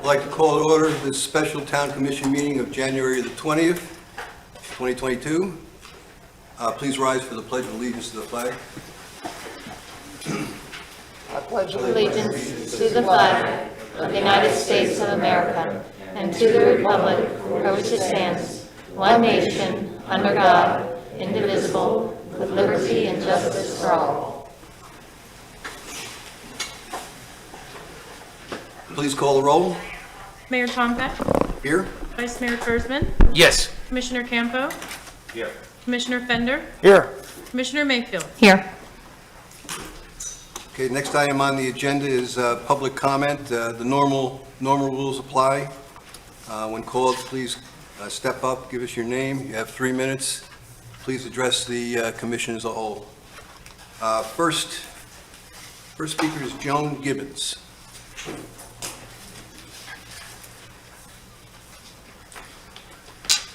I'd like to call to order this special Town Commission meeting of January the 20th, 2022. Please rise for the Pledge of Allegiance to the flag. I pledge allegiance to the flag of the United States of America and to the republic for which it stands, one nation, under God, indivisible, with liberty and justice for all. Please call the roll. Mayor Tombeck, Here. Vice Mayor Kurzman, Yes. Commissioner Campo, Here. Commissioner Fender, Here. Commissioner Mayfield. Here. Okay, next item on the agenda is public comment. The normal rules apply. When called, please step up, give us your name. You have 3 minutes. Please address the commission as a whole. First speaker is Joan Gibbons.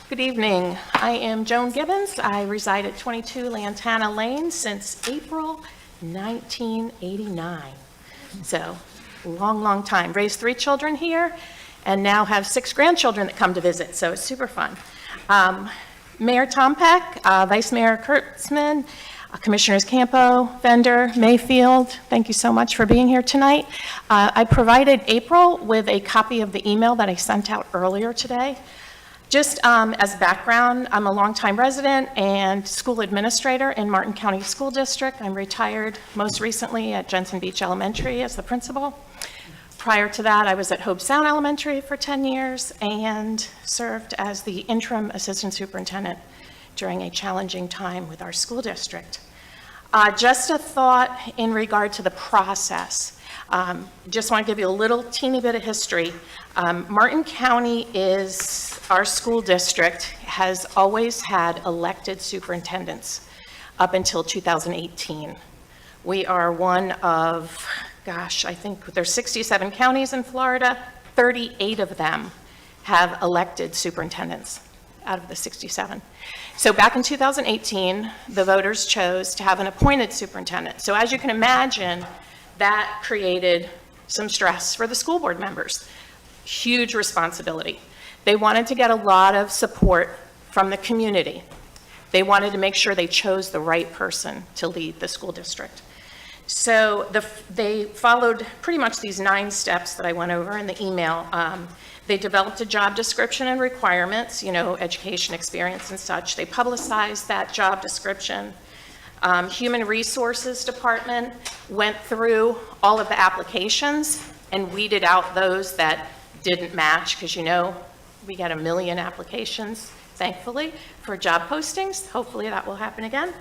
Good evening. I am Joan Gibbons. I reside at 22 Lantana Lane since April 1989. So, long time. Raised 3 children here and now have 6 grandchildren that come to visit, so it's super fun. Mayor Tombeck, Vice Mayor Kurtzman, Commissioners Campo, Fender, Mayfield, thank you so much for being here tonight. I provided April with a copy of the email that I sent out earlier today. Just as background, I'm a longtime resident and school administrator in Martin County School District. I'm retired most recently at Jensen Beach Elementary as the principal. Prior to that, I was at Hope Sound Elementary for 10 years and served as the interim assistant superintendent during a challenging time with our school district. Just a thought in regard to the process. Just want to give you a little teeny bit of history. Martin County is, our school district has always had elected superintendents up until 2018. We are one of, I think there's 67 counties in Florida, 38 of them have elected superintendents out of the 67. So back in 2018, the voters chose to have an appointed superintendent. So as you can imagine, that created some stress for the school board members. Huge responsibility. They wanted to get a lot of support from the community. They wanted to make sure they chose the right person to lead the school district. So they followed pretty much these 9 steps that I went over in the email. They developed a job description and requirements, education, experience, and such. They publicized that job description. Human Resources Department went through all of the applications and weeded out those that didn't match, because we got 1 million applications, thankfully, for job postings. Hopefully that will happen again.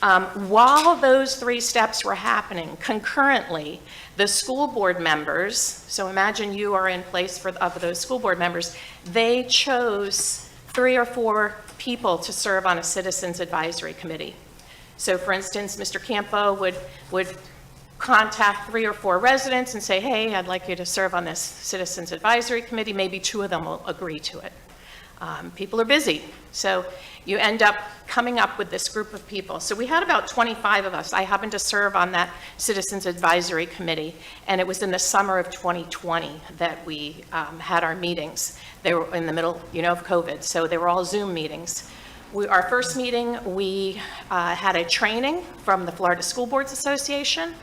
While those 3 steps were happening, concurrently, the school board members, so imagine you are in place of those school board members, they chose 3 or 4 people to serve on a citizens advisory committee. So for instance, Mr. Campo would contact 3 or 4 residents and say, hey, I'd like you to serve on this citizens advisory committee. Maybe 2 of them will agree to it. People are busy. So you end up coming up with this group of people. So we had about 25 of us. I happened to serve on that citizens advisory committee, and it was in the summer of 2020 that we had our meetings. They were in the middle, of COVID, so they were all Zoom meetings. Our first meeting, we had a training from the Florida School Boards Association,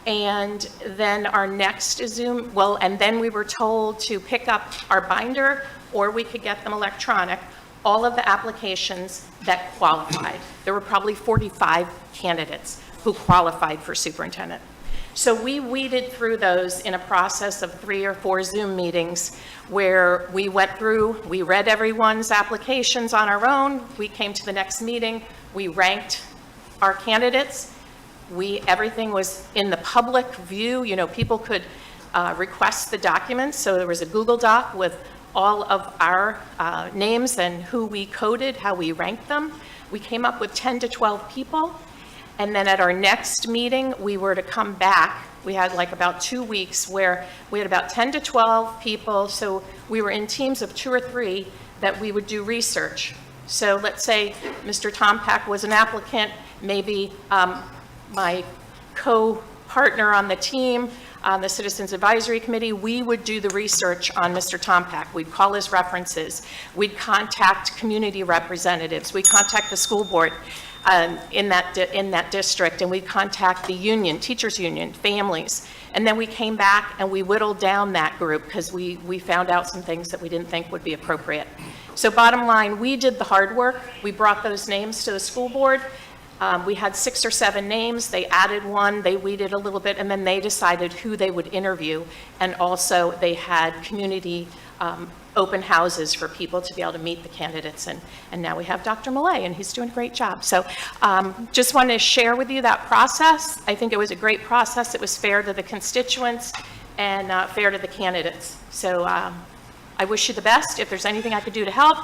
and then our next Zoom, and then we were told to pick up our binder, or we could get them electronic, all of the applications that qualified. There were probably 45 candidates who qualified for superintendent. So we weeded through those in a process of 3 or 4 Zoom meetings where we went through, we read everyone's applications on our own. We came to the next meeting, we ranked our candidates. Everything was in the public view. People could request the documents. So there was a Google Doc with all of our names and who we coded, how we ranked them. We came up with 10 to 12 people. And then at our next meeting, we were to come back. We had about 2 weeks where we had about 10 to 12 people. So we were in teams of 2 or 3 that we would do research. So let's say Mr. Tombeck was an applicant, maybe my co-partner on the team on the Citizens Advisory Committee, we would do the research on Mr. Tompak. We'd call his references. We'd contact community representatives. We'd contact the school board in that district, and we'd contact the union, teachers union, families. And then we came back and we whittled down that group because we found out some things that we didn't think would be appropriate. So bottom line, we did the hard work. We brought those names to the school board. We had 6 or 7 names. They added one, they weeded a little bit, and then they decided who they would interview. And also they had community open houses for people to be able to meet the candidates. And now we have Dr. Millay, and he's doing a great job. So just wanted to share with you that process. I think it was a great process. It was fair to the constituents and fair to the candidates. So I wish you the best. If there's anything I could do to help,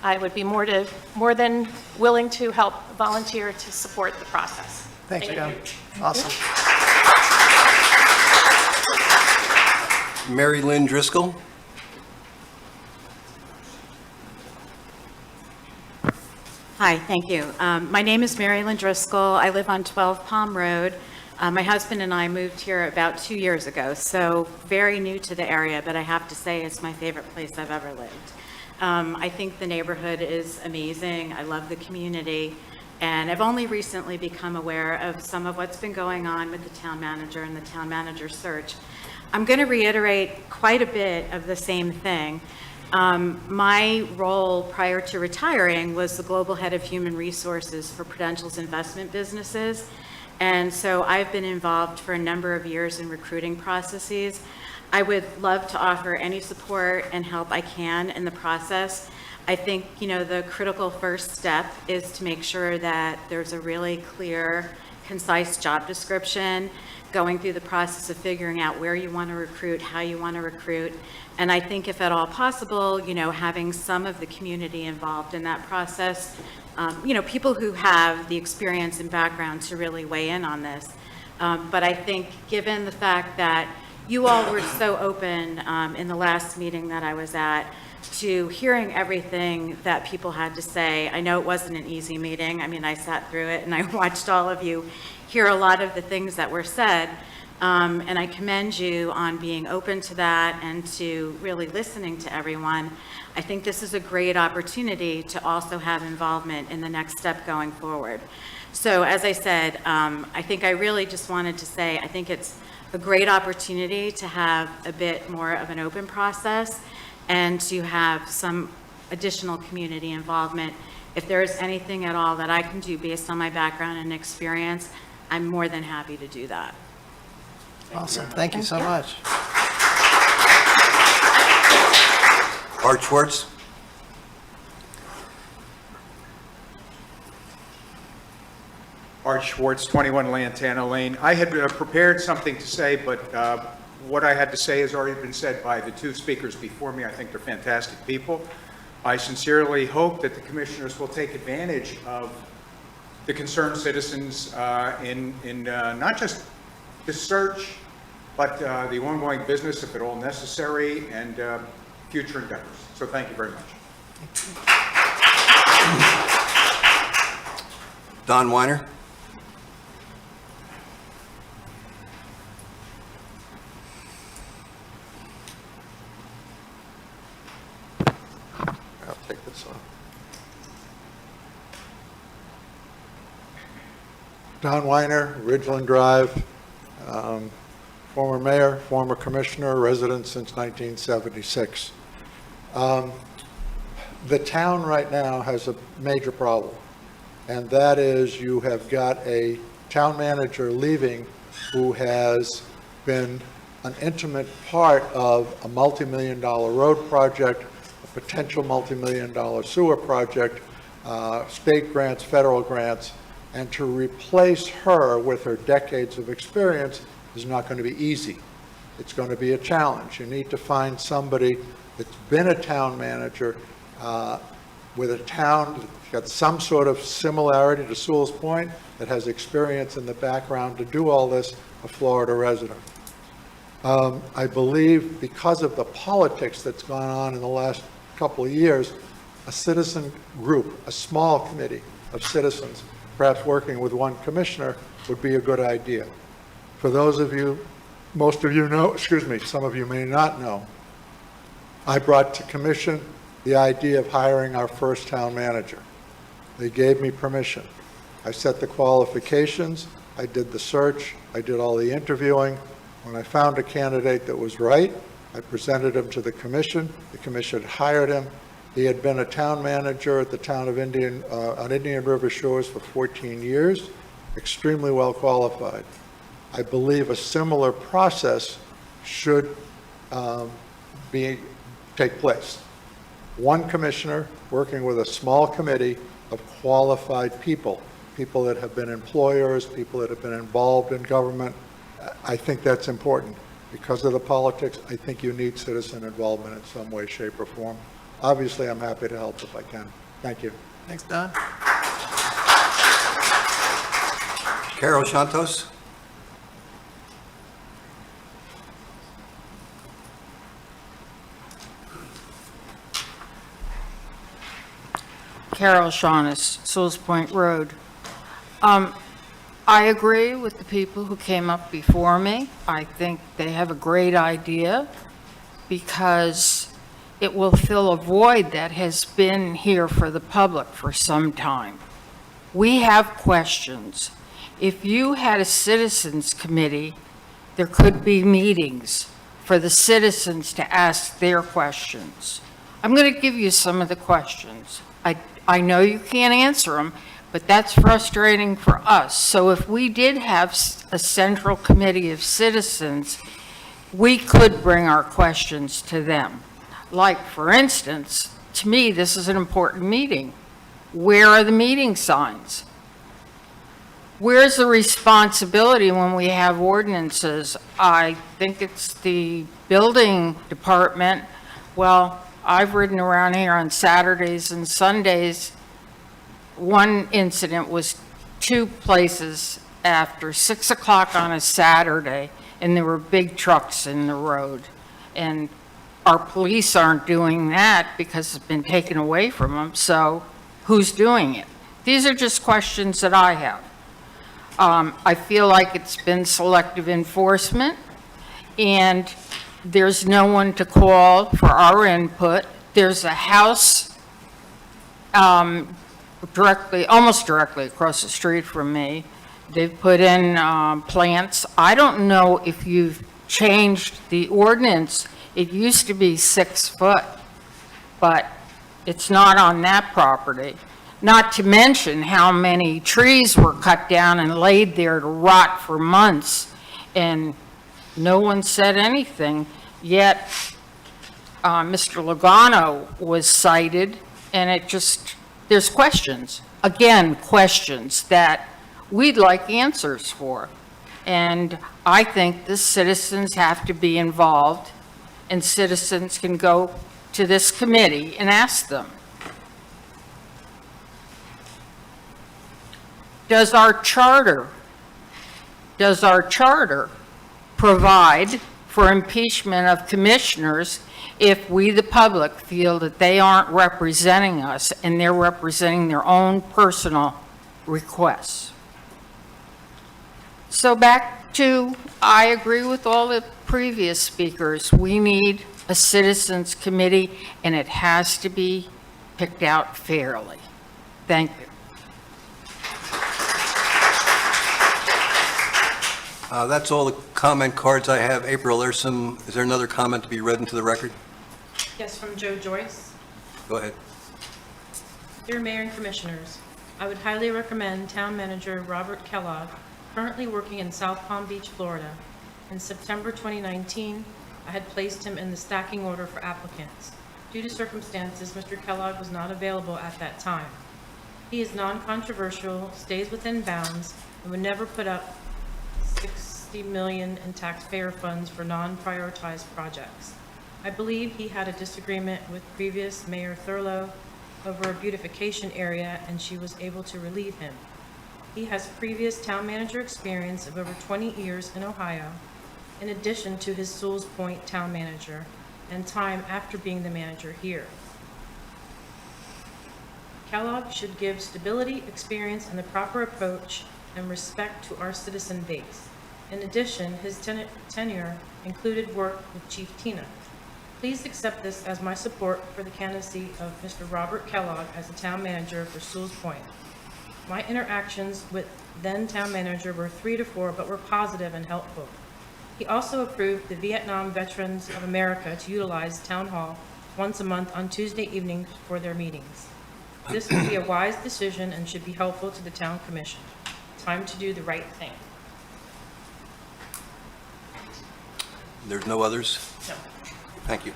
I would be more than willing to help volunteer to support the process. Thanks, Thank Joan. you. Awesome. Mary Lynn Driscoll. Hi, thank you. My name is Mary Lynn Driscoll. I live on 12 Palm Road. My husband and I moved here about 2 years ago, so very new to the area, but I have to say it's my favorite place I've ever lived. I think the neighborhood is amazing. I love the community, and I've only recently become aware of some of what's been going on with the town manager and the town manager search. I'm going to reiterate quite a bit of the same thing. My role prior to retiring was the global head of human resources for Prudential's investment businesses. And so I've been involved for a number of years in recruiting processes. I would love to offer any support and help I can in the process. I think, the critical first step is to make sure that there's a really clear, concise job description, going through the process of figuring out where you want to recruit, how you want to recruit. And I think if at all possible, having some of the community involved in that process, people who have the experience and background to really weigh in on this. But I think given the fact that you all were so open in the last meeting that I was at to hearing everything that people had to say. I know it wasn't an easy meeting. I mean, I sat through it and I watched all of you hear a lot of the things that were said. And I commend you on being open to that and to really listening to everyone. I think this is a great opportunity to also have involvement in the next step going forward. So as I said, I think I really just wanted to say, I think it's a great opportunity to have a bit more of an open process and to have some additional community involvement. If there is anything at all that I can do based on my background and experience, I'm more than happy to do that. Awesome. Thank you so much. Art Schwartz. Art Schwartz, 21 Lantana Lane. I had prepared something to say, but what I had to say has already been said by the two speakers before me. I think they're fantastic people. I sincerely hope that the commissioners will take advantage of the concerned citizens in not just the search, but the ongoing business, if at all necessary, and future endeavors. So thank you very much. Don Weiner. I'll take this one. Don Weiner, Ridgeland Drive, former mayor, former commissioner, resident since 1976. The town right now has a major problem, and that is you have got a town manager leaving who has been an intimate part of a multi-million-dollar road project, a potential multi-million-dollar sewer project, state grants, federal grants, and to replace her with her decades of experience is not going to be easy. It's going to be a challenge. You need to find somebody that's been a town manager with a town that's got some sort of similarity to Sewalls Point, that has experience in the background to do all this, a Florida resident. I believe because of the politics that's gone on in the last couple of years, a citizen group, a small committee of citizens, perhaps working with one commissioner, would be a good idea. For those of you most of you know, some of you may not know, I brought to commission the idea of hiring our first town manager. They gave me permission. I set the qualifications, I did the search, I did all the interviewing. When I found a candidate that was right, I presented him to the commission hired him. He had been a town manager at the town of on Indian River Shores for 14 years, extremely well qualified. I believe a similar process should take place. One commissioner working with a small committee of qualified people that have been employers, people that have been involved in government. I think that's important. Because of the politics, I think you need citizen involvement in some way, shape, or form. Obviously, I'm happy to help if I can. Thank you. Thanks, Don. Carol Santos? Carol Shaughness, Sewalls Point Road. I agree with the people who came up before me. I think they have a great idea because it will fill a void that has been here for the public for some time. We have questions. If you had a citizens committee, there could be meetings for the citizens to ask their questions. I'm going to give you some of the questions. I know you can't answer them, but that's frustrating for us. So if we did have a central committee of citizens, we could bring our questions to them. Like, for instance, to me, this is an important meeting. Where are the meeting signs? Where's the responsibility when we have ordinances? I think it's the building department. Well, I've ridden around here on Saturdays and Sundays. One incident was 2 places after 6 o'clock on a Saturday, and there were big trucks in the road. And our police aren't doing that because it's been taken away from them, so who's doing it? These are just questions that I have. I feel like it's been selective enforcement, and there's no one to call for our input. There's a house almost directly across the street from me. They've put in plants. I don't know if you've changed the ordinance. It used to be 6 foot, but it's not on that property. Not to mention how many trees were cut down and laid there to rot for months, and no one said anything. Yet Mr. Logano was cited, and there's questions. Again, questions that we'd like answers for. And I think the citizens have to be involved, and citizens can go to this committee and ask them. Does our charter provide for impeachment of commissioners if we, the public, feel that they aren't representing us and they're representing their own personal requests? So back to, I agree with all the previous speakers. We need a citizens committee, and it has to be picked out fairly. Thank you. That's all the comment cards I have. April, is there another comment to be read into the record? Yes, from Joe Joyce. Go ahead. Dear Mayor and Commissioners, I would highly recommend Town Manager Robert Kellogg, currently working in South Palm Beach, Florida. In September 2019, I had placed him in the stacking order for applicants. Due to circumstances, Mr. Kellogg was not available at that time. He is non-controversial, stays within bounds, and would never put up $60 million in taxpayer funds for non-prioritized projects. I believe he had a disagreement with previous Mayor Thurlow over a beautification area, and she was able to relieve him. He has previous town manager experience of over 20 years in Ohio, in addition to his Sewalls Point town manager and time after being the manager here. Kellogg should give stability, experience, and the proper approach and respect to our citizen base. In addition, his tenure included work with Chief Tina. Please accept this as my support for the candidacy of Mr. Robert Kellogg as the town manager for Sewalls Point. My interactions with then town manager were 3 to 4, but were positive and helpful. He also approved the Vietnam Veterans of America to utilize Town Hall once a month on Tuesday evenings for their meetings. This would be a wise decision and should be helpful to the town commission. Time to do the right thing. There's no others? No. Thank you.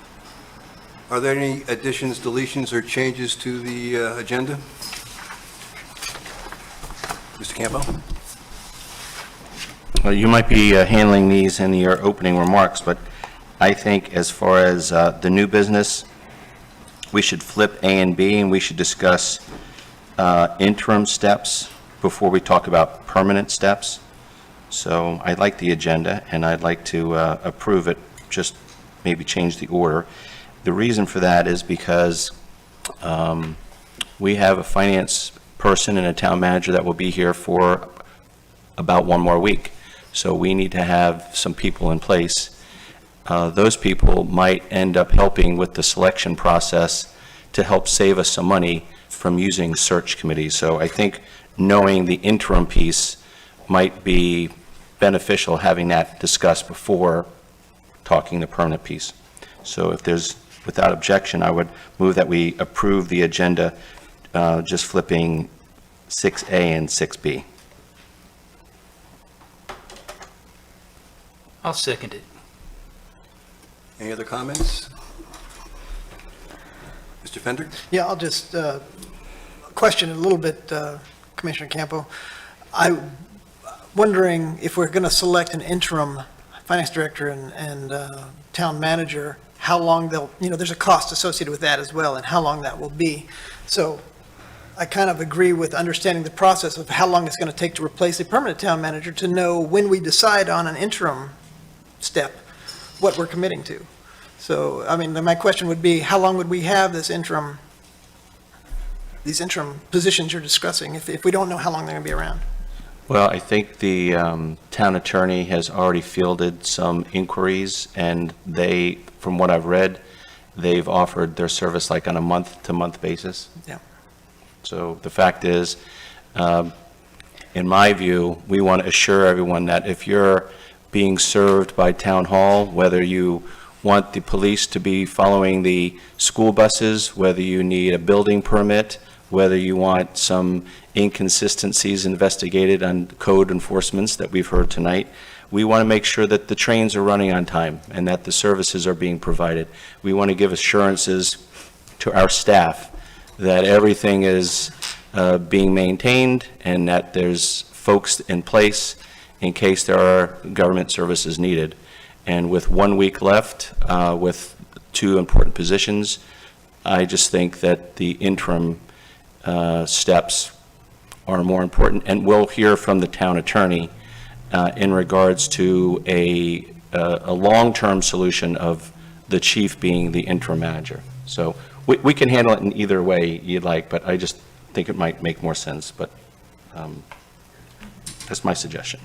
Are there any additions, deletions, or changes to the agenda? Mr. Campo? Well, you might be handling these in your opening remarks, but I think as far as the new business, we should flip A and B, and we should discuss interim steps before we talk about permanent steps. So I like the agenda, and I'd like to approve it, just maybe change the order. The reason for that is because we have a finance person and a town manager that will be here for about 1 more week. So we need to have some people in place. Those people might end up helping with the selection process to help save us some money from using search committees. So I think knowing the interim piece might be beneficial, having that discussed before talking the permanent piece. So if there's, without objection, I would move that we approve the agenda, just flipping 6A and 6B. I'll second it. Any other comments? Mr. Fender? Yeah, I'll just question a little bit, Commissioner Campo. I'm wondering if we're going to select an interim finance director and town manager, how long they'll, there's a cost associated with that as well, and how long that will be. So I kind of agree with understanding the process of how long it's going to take to replace a permanent town manager to know when we decide on an interim step, what we're committing to. So, I mean, my question would be, how long would we have these interim positions you're discussing if we don't know how long they're going to be around? Well, I think the town attorney has already fielded some inquiries, and they, from what I've read, they've offered their service like on a month-to-month basis. Yeah. So the fact is, in my view, we want to assure everyone that if you're being served by town hall, whether you want the police to be following the school buses, whether you need a building permit, whether you want some inconsistencies investigated on code enforcements that we've heard tonight, we want to make sure that the trains are running on time and that the services are being provided. We want to give assurances to our staff that everything is being maintained and that there's folks in place in case there are government services needed. And with 1 week left, with 2 important positions, I just think that the interim steps are more important. And we'll hear from the town attorney in regards to a long-term solution of the chief being the interim manager. So we can handle it in either way you'd like, but I just think it might make more sense. But that's my suggestion.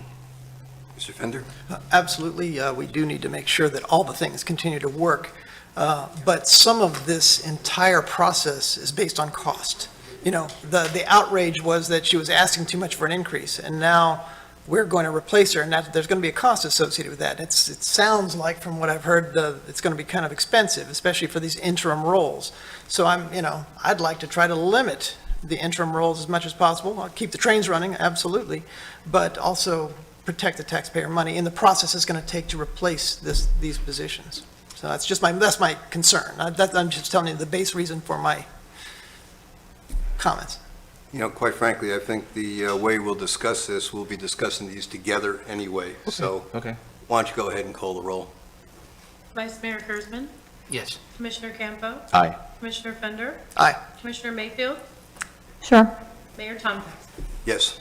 Mr. Fender? Absolutely, we do need to make sure that all the things continue to work, but some of this entire process is based on cost. The outrage was that she was asking too much for an increase, and now we're going to replace her, and there's going to be a cost associated with that. It sounds like, from what I've heard, it's going to be kind of expensive, especially for these interim roles. So I'd like to try to limit the interim roles as much as possible. I'll keep the trains running, absolutely, but also protect the taxpayer money in the process it's going to take to replace these positions. So that's my concern. I'm just telling you the base reason for my comments. Quite frankly, I think the way we'll discuss this, we'll be discussing these together anyway. Okay. So Okay. why don't you go ahead and call the roll? Vice Mayor Kurzman, Yes. Commissioner Campo, Aye. Commissioner Fender, Aye. Commissioner Mayfield, Sure. Mayor Tomkins. Yes.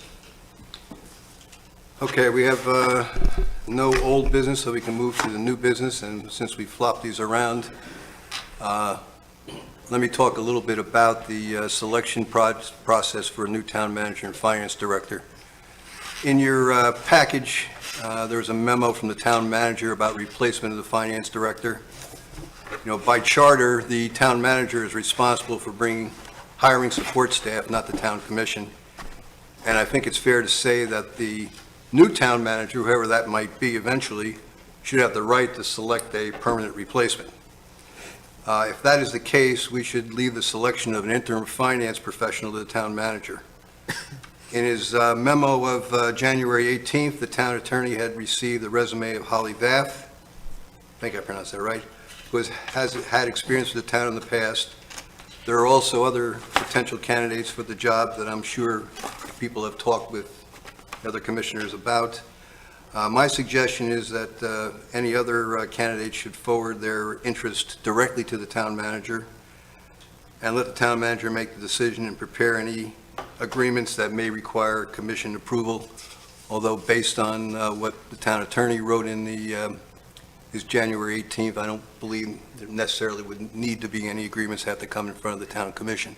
Okay, we have no old business, so we can move to the new business, and since we flopped these around, let me talk a little bit about the selection process for a new town manager and finance director. In your package, There was a memo from the town manager about replacement of the finance director. You know, by charter, the town manager is responsible for hiring support staff, not the town commission. And I think it's fair to say that the new town manager, whoever that might be eventually, should have the right to select a permanent replacement. If that is the case, we should leave the selection of an interim finance professional to the town manager. In his memo of January 18th, the town attorney had received the resume of Holly Vath, I think I pronounced that right, who has had experience with the town in the past. There are also other potential candidates for the job that I'm sure people have talked with other commissioners about. My suggestion is that any other candidates should forward their interest directly to the town manager and let the town manager make the decision and prepare any agreements that may require commission approval, although based on what the town attorney wrote in his January 18th, I don't believe there necessarily would need to be any agreements that have to come in front of the town commission.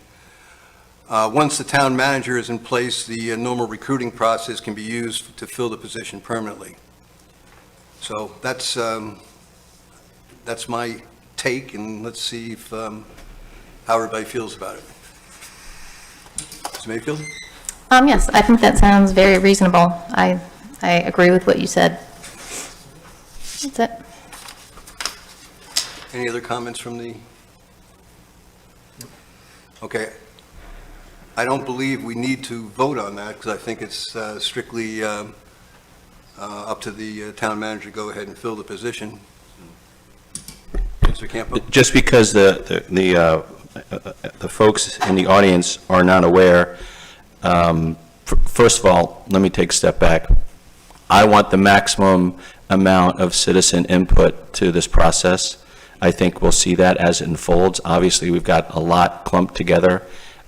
Once the town manager is in place, the normal recruiting process can be used to fill the position permanently. So that's my take, and let's see if, how everybody feels about it. Ms. Mayfield? Yes, I think that sounds very reasonable. I agree with what you said. That's it. Any other comments from the? Okay. I don't believe we need to vote on that because I think it's strictly up to the town manager to go ahead and fill the position. Mr. Campo? Just because the folks in the audience are not aware, first of all, let me take a step back. I want the maximum amount of citizen input to this process. I think we'll see that as it unfolds. Obviously, we've got a lot clumped together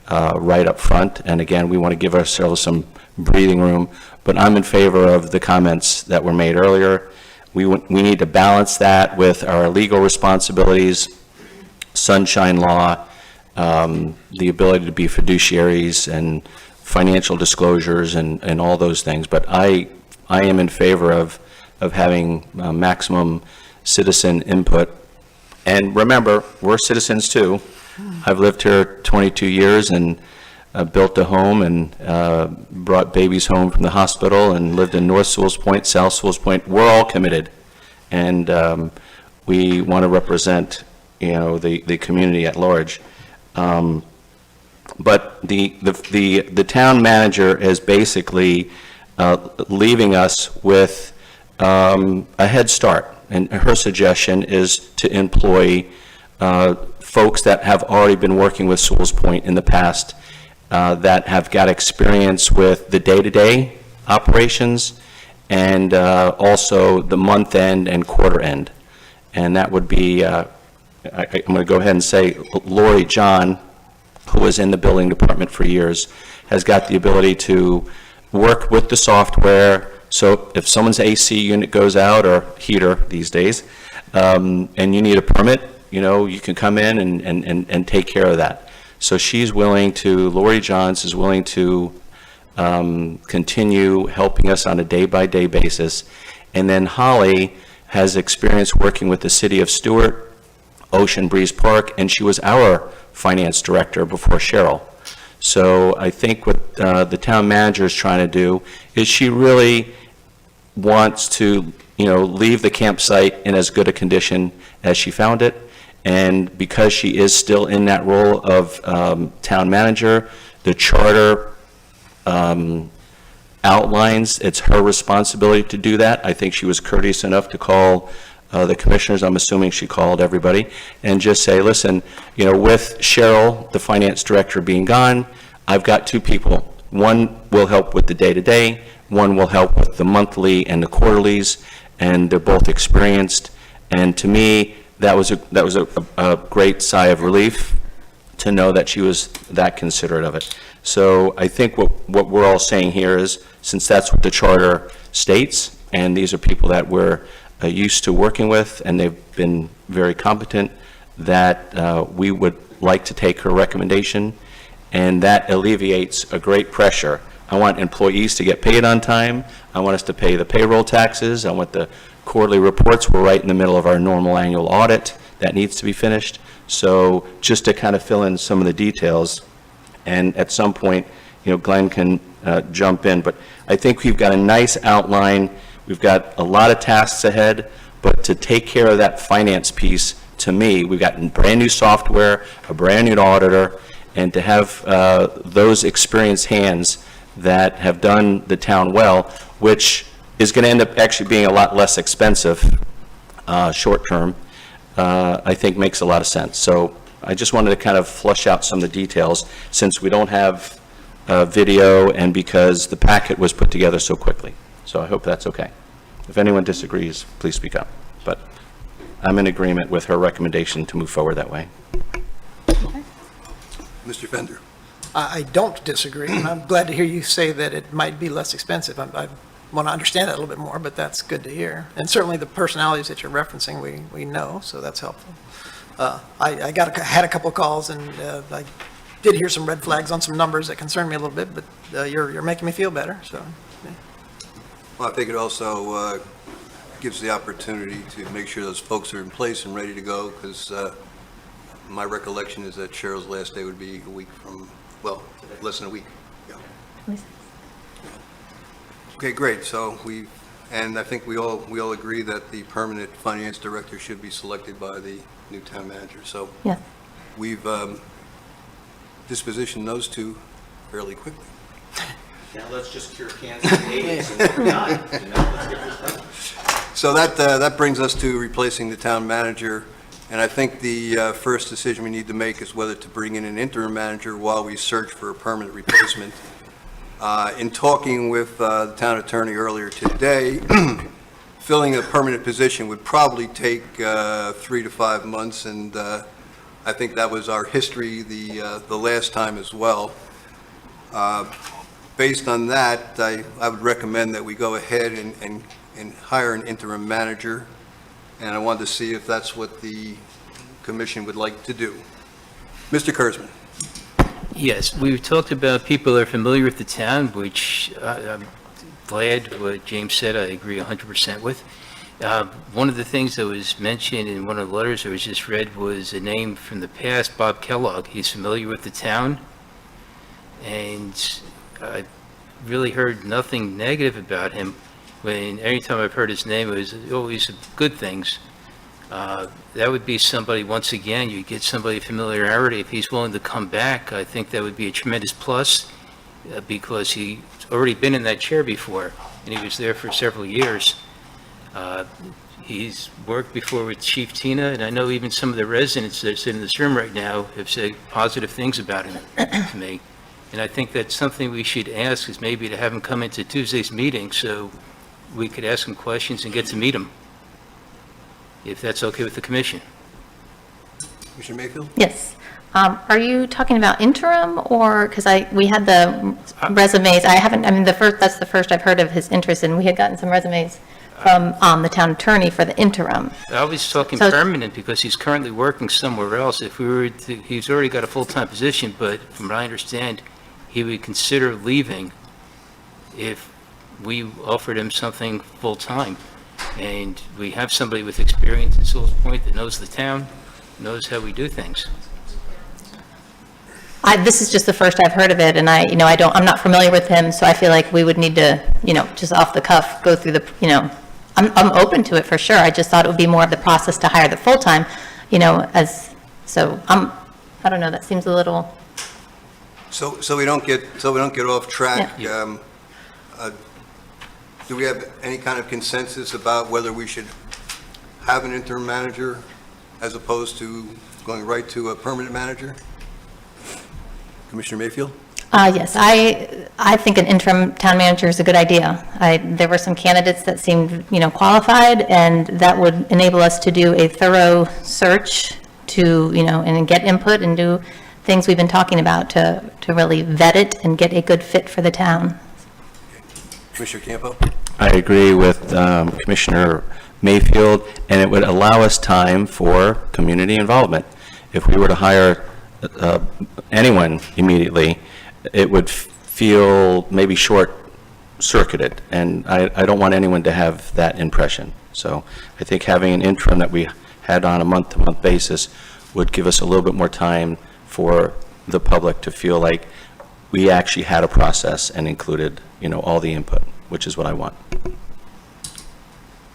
right up front, and again, we want to give ourselves some breathing room, but I'm in favor of the comments that were made earlier. We need to balance that with our legal responsibilities, sunshine law, the ability to be fiduciaries and financial disclosures and all those things, but I am in favor of having maximum citizen input. And remember, we're citizens too. I've lived here 22 years and built a home and brought babies home from the hospital and lived in North Sewalls Point, South Sewalls Point. We're all committed, and we want to represent, the community at large. But the town manager is basically leaving us with a head start, and her suggestion is to employ folks that have already been working with Sewalls Point in the past, that have got experience with the day-to-day operations and also the month-end and quarter-end. And that would be, I'm going to go ahead and say, Lori John, who was in the building department for years, has got the ability to work with the software. So if someone's AC unit goes out, or heater these days, and you need a permit, you can come in and take care of that. So she's willing to, Lori Johns is willing to continue helping us on a day-by-day basis. And then Holly has experience working with the city of Stewart, Ocean Breeze Park, and she was our finance director before Cheryl. So I think what the town manager is trying to do is she really wants to, leave the campsite in as good a condition as she found it. And because she is still in that role of town manager, the charter outlines it's her responsibility to do that. I think she was courteous enough to call the commissioners, I'm assuming she called everybody, and just say, listen, with Cheryl, the finance director, being gone, I've got two people. One will help with the day-to-day, one will help with the monthly and the quarterlies, and they're both experienced. And to me, that was a great sigh of relief to know that she was that considerate of it. So I think what we're all saying here is, since that's what the charter states, and these are people that we're used to working with, and they've been very competent, that we would like to take her recommendation, and that alleviates a great pressure I want employees to get paid on time. I want us to pay the payroll taxes. I want the quarterly reports. We're right in the middle of our normal annual audit. That needs to be finished. So just to kind of fill in some of the details, and at some point, Glenn can jump in, but I think we've got a nice outline. We've got a lot of tasks ahead, but to take care of that finance piece, to me, we've got brand-new software, a brand-new auditor, and to have those experienced hands that have done the town well, which is going to end up actually being a lot less expensive short-term, I think makes a lot of sense. So I just wanted to kind of flush out some of the details, since we don't have video and because the packet was put together so quickly. So I hope that's okay. If anyone disagrees, please speak up. But I'm in agreement with her recommendation to move forward that way. Mr. Fender. I don't disagree, and I'm glad to hear you say that it might be less expensive. I want to understand that a little bit more, but that's good to hear. And certainly the personalities that you're referencing, we know, so that's helpful. I had a couple of calls, and I did hear some red flags on some numbers that concerned me a little bit, but you're making me feel better, so. Yeah. Well, I think it also gives the opportunity to make sure those folks are in place and ready to go, because my recollection is that Cheryl's last day would be a week from, well, less than a week. Yeah. Okay, great. So I think we all agree that the permanent finance director should be selected by the new town manager. So Yes. we've dispositioned those two fairly quickly. Now let's just cure cancer and AIDS and we're done. Let's get this done. So that brings us to replacing the town manager. And I think the first decision we need to make is whether to bring in an interim manager while we search for a permanent replacement. In talking with the town attorney earlier today, filling a permanent position would probably take 3 to 5 months, and I think that was our history the last time as well. Based on that, I would recommend that we go ahead and hire an interim manager. And I wanted to see if that's what the commission would like to do. Mr. Kurzman. Yes, we've talked about people that are familiar with the town, which I'm glad what James said, I agree 100% with. One of the things that was mentioned in one of the letters that was just read was a name from the past, Bob Kellogg. He's familiar with the town, and I really heard nothing negative about him. When every time I've heard his name, it was always good things. That would be somebody, once again, you get somebody familiarity. If he's willing to come back, I think that would be a tremendous plus, because he's already been in that chair before, and he was there for several years. He's worked before with Chief Tina, and I know even some of the residents that sit in this room right now have said positive things about him to me. And I think that's something we should ask, is maybe to have him come into Tuesday's meeting so we could ask him questions and get to meet him, if that's okay with the commission. Commissioner Mayfield? Yes. Are you talking about interim, or, because we had the resumes, that's the first I've heard of his interest, and we had gotten some resumes from the town attorney for the interim. I was talking So- permanent because he's currently working somewhere else. If we were to, he's already got a full-time position, but from what I understand, he would consider leaving if we offered him something full-time. And we have somebody with experience in Sewalls Point that knows the town, knows how we do things. This is just the first I've heard of it, and I'm not familiar with him, so I feel like we would need to, just off the cuff, go through I'm open to it for sure. I just thought it would be more of the process to hire the full-time, I don't know, that seems a little, So we don't get off track. Yeah. Do we have any kind of consensus about whether we should have an interim manager as opposed to going right to a permanent manager? Commissioner Mayfield? yes, I think an interim town manager is a good idea. There were some candidates that seemed, qualified, and that would enable us to do a thorough search to, and get input and do things we've been talking about to really vet it and get a good fit for the town. Commissioner Campo? I agree with Commissioner Mayfield, and it would allow us time for community involvement. If we were to hire anyone immediately, it would feel maybe short-circuited, and I don't want anyone to have that impression. So I think having an interim that we had on a month-to-month basis would give us a little bit more time for the public to feel like we actually had a process and included, all the input, which is what I want.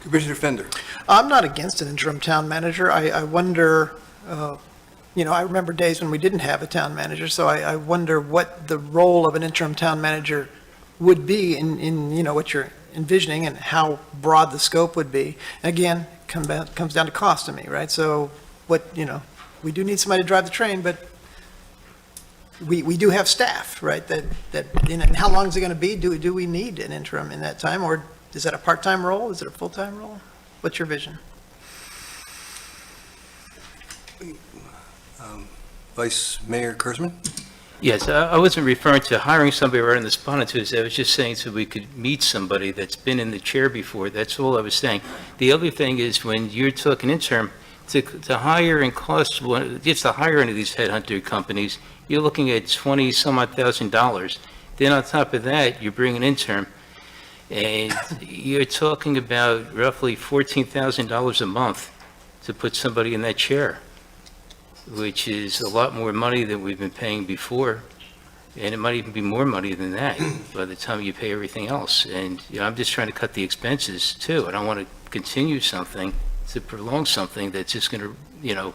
Commissioner Fender. I'm not against an interim town manager. I wonder, I remember days when we didn't have a town manager, so I wonder what the role of an interim town manager would be in what you're envisioning and how broad the scope would be. Again, comes down to cost to me, right? So we do need somebody to drive the train, but we do have staff, right? And how long is it going to be? Do we need an interim in that time, or is that a part-time role? Is it a full-time role? What's your vision? Vice Mayor Kurzman. Yes, I wasn't referring to hiring somebody right on the spot into this. I was just saying so we could meet somebody that's been in the chair before. That's all I was saying. The other thing is when you're talking interim, to hire and cost, just to hire any of these headhunter companies, you're looking at $20,000. Then on top of that, you bring an intern, and you're talking about roughly $14,000 a month to put somebody in that chair, which is a lot more money than we've been paying before, and it might even be more money than that by the time you pay everything else. And I'm just trying to cut the expenses too. I don't want to continue something, to prolong something that's just going to,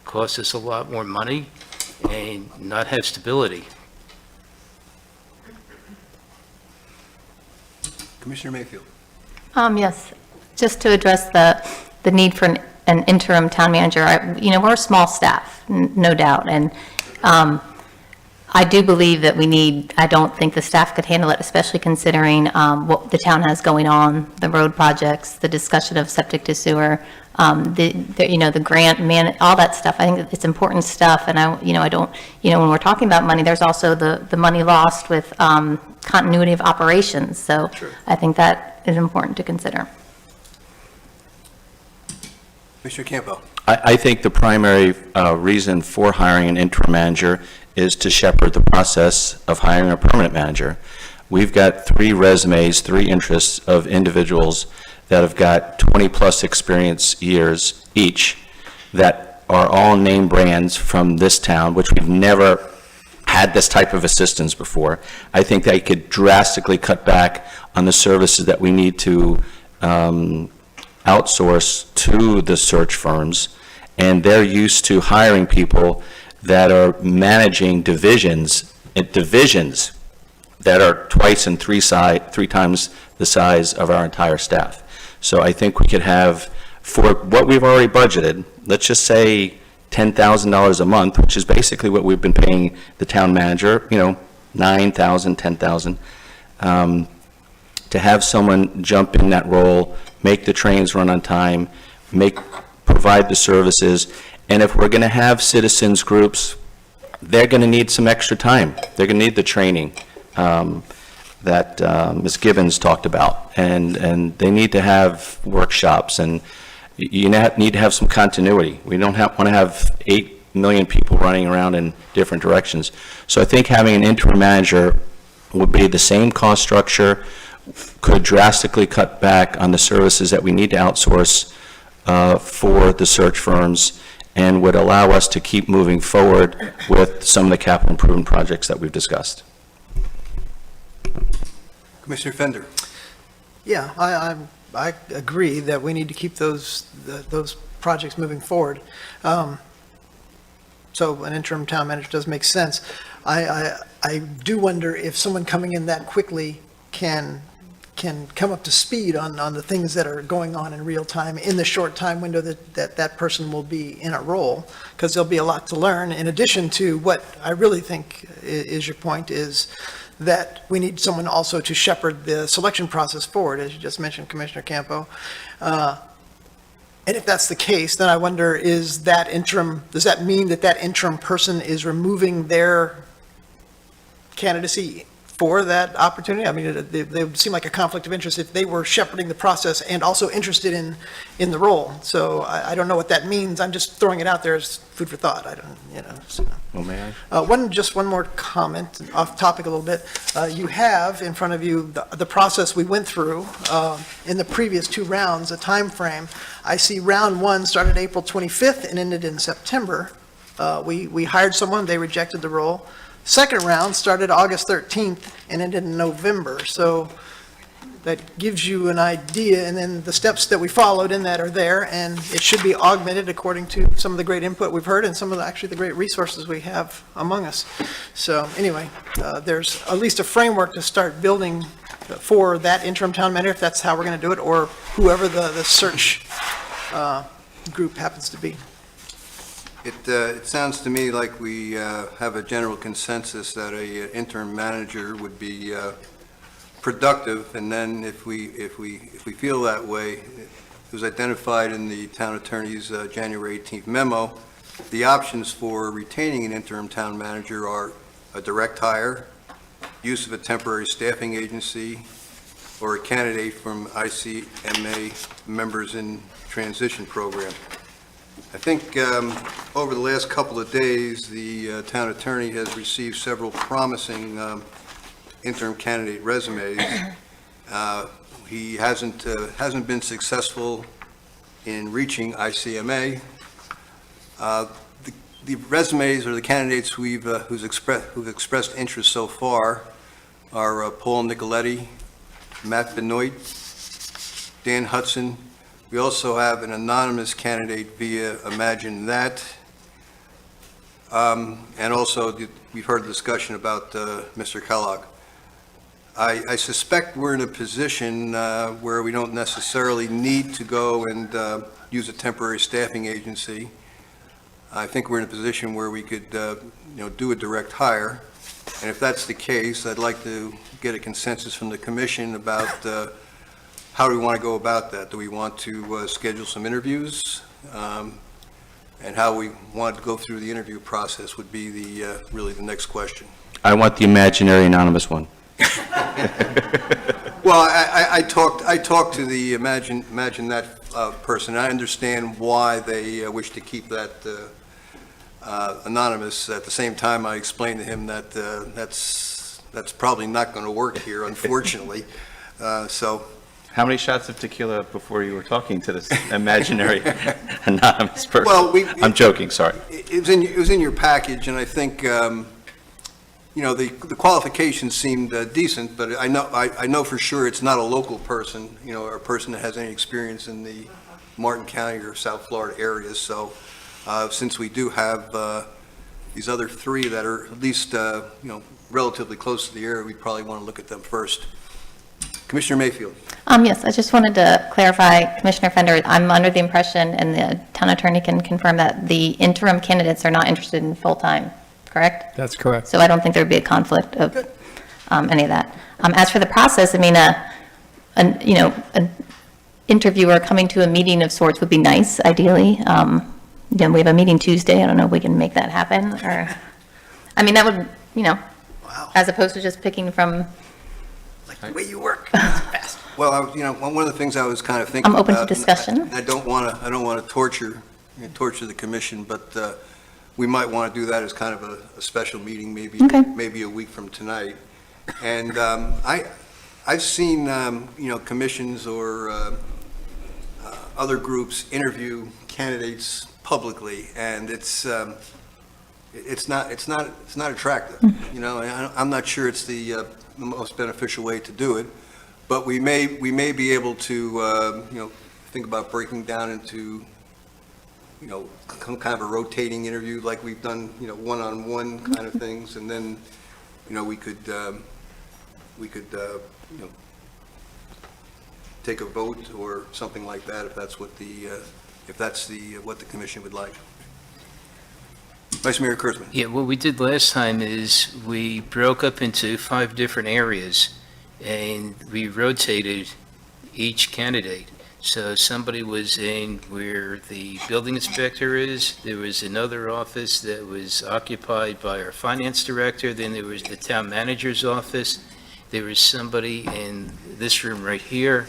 cost us a lot more money and not have stability. Commissioner Mayfield. Yes, just to address the need for an interim town manager, we're a small staff, no doubt, and I do believe that I don't think the staff could handle it, especially considering what the town has going on, the road projects, the discussion of septic to sewer, the grant, all that stuff. I think it's important stuff, and I don't, when we're talking about money, there's also the money lost with continuity of operations, so True. I think that is important to consider. Commissioner Campo. I think the primary reason for hiring an interim manager is to shepherd the process of hiring a permanent manager. We've got 3 resumes, 3 interests of individuals that have got 20-plus experience years each that are all name brands from this town, which we've never had this type of assistance before. I think they could drastically cut back on the services that we need to outsource to the search firms, and they're used to hiring people that are managing divisions that are twice and 3 times the size of our entire staff. So I think we could have, for what we've already budgeted, let's just say $10,000 a month, which is basically what we've been paying the town manager, $9,000, $10,000, to have someone jump in that role, make the trains run on time, provide the services, and if we're going to have citizens groups, they're going to need some extra time. They're going to need the training that Ms. Gibbons talked about, and they need to have workshops, and you need to have some continuity. We don't want to have 8 million people running around in different directions. So I think having an interim manager would be the same cost structure, could drastically cut back on the services that we need to outsource for the search firms, and would allow us to keep moving forward with some of the capital improvement projects that we've discussed. Commissioner Fender. Yeah, I agree that we need to keep those projects moving forward. So an interim town manager does make sense. I do wonder if someone coming in that quickly can come up to speed on the things that are going on in real time in the short time window that person will be in a role, because there'll be a lot to learn, in addition to what I really think is your point, is that we need someone also to shepherd the selection process forward, as you just mentioned, Commissioner Campo. And if that's the case, then I wonder, does that mean that interim person is removing their candidacy for that opportunity. I mean, they would seem like a conflict of interest if they were shepherding the process and also interested in the role. So I don't know what that means. I'm just throwing it out there as food for thought. I don't, so. Well, may I? One more comment, off topic a little bit. You have in front of you the process we went through in the previous 2 rounds, a time frame. I see round 1 started April 25th and ended in September. We hired someone, they rejected the role. Second round started August 13th and ended in November. So that gives you an idea, and then the steps that we followed in that are there, and it should be augmented according to some of the great input we've heard and some of actually the great resources we have among us. So anyway, there's at least a framework to start building for that interim town manager, if that's how we're going to do it, or whoever the search group happens to be. It sounds to me like we have a general consensus that a interim manager would be productive, and then if we feel that way, it was identified in the town attorney's January 18th memo, the options for retaining an interim town manager are a direct hire, use of a temporary staffing agency, or a candidate from ICMA members in transition program. I think over the last couple of days, the town attorney has received several promising interim candidate resumes. He hasn't been successful in reaching ICMA. The resumes or the candidates who've expressed interest so far are Paul Nicoletti, Matt Benoit, Dan Hudson. We also have an anonymous candidate via Imagine That. And also, we've heard discussion about Mr. Kellogg. I suspect we're in a position where we don't necessarily need to go and use a temporary staffing agency. I think we're in a position where we could, do a direct hire. And if that's the case, I'd like to get a consensus from the commission about how do we want to go about that? Do we want to schedule some interviews? And how we want to go through the interview process would be really the next question. I want the imaginary anonymous one. Well, I talked to the Imagine That person. I understand why they wish to keep that anonymous. At the same time, I explained to him that that's probably not going to work here, unfortunately. So. How many shots of tequila before you were talking to this imaginary anonymous person? Well, I'm joking, sorry. It was in your package, and I think, the qualifications seemed decent, but I know for sure it's not a local person, or a person that has any experience in the Martin County or South Florida areas. So since we do have these other 3 that are at least, relatively close to the area, we probably want to look at them first. Commissioner Mayfield. Yes, I just wanted to clarify, Commissioner Fender, I'm under the impression, and the town attorney can confirm, that the interim candidates are not interested in full-time, correct? That's correct. So I don't think there would be a conflict of any of that. As for the process, I mean, an interviewer coming to a meeting of sorts would be nice, ideally. We have a meeting Tuesday. I don't know if we can make that happen, or, I mean, that would, Wow. as opposed to just picking from. Like the way you work. Fast. Well, one of the things I was kind of thinking I'm open to about, discussion. I don't want to torture the commission, but we might want to do that as kind of a special meeting, Okay. maybe a week from tonight. And I've seen commissions or other groups interview candidates publicly, and it's not attractive. And I'm not sure it's the most beneficial way to do it, but we may be able to think about breaking down into some kind of a rotating interview, like we've done one-on-one kind of things, and then we could take a vote or something like that, if that's what what the commission would like. Vice Mayor Kurzman. Yeah, what we did last time is we broke up into 5 different areas, and we rotated each candidate. So somebody was in where the building inspector is. There was another office that was occupied by our finance director. Then there was the town manager's office. There was somebody in this room right here.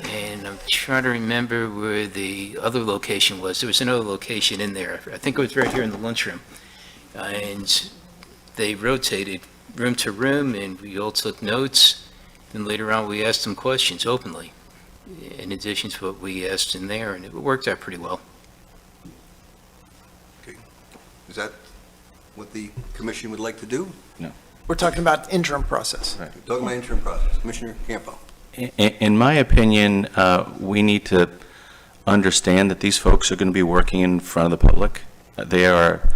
And I'm trying to remember where the other location was. There was another location in there. I think it was right here in the lunchroom. And they rotated room to room, and we all took notes. And later on, we asked them questions openly, in addition to what we asked in there, and it worked out pretty well. Is that what the commission would like to do? We're talking about interim process. We're talking about interim process. Commissioner Campo. In my opinion, we need to understand that these folks are going to be working in front of the public. They are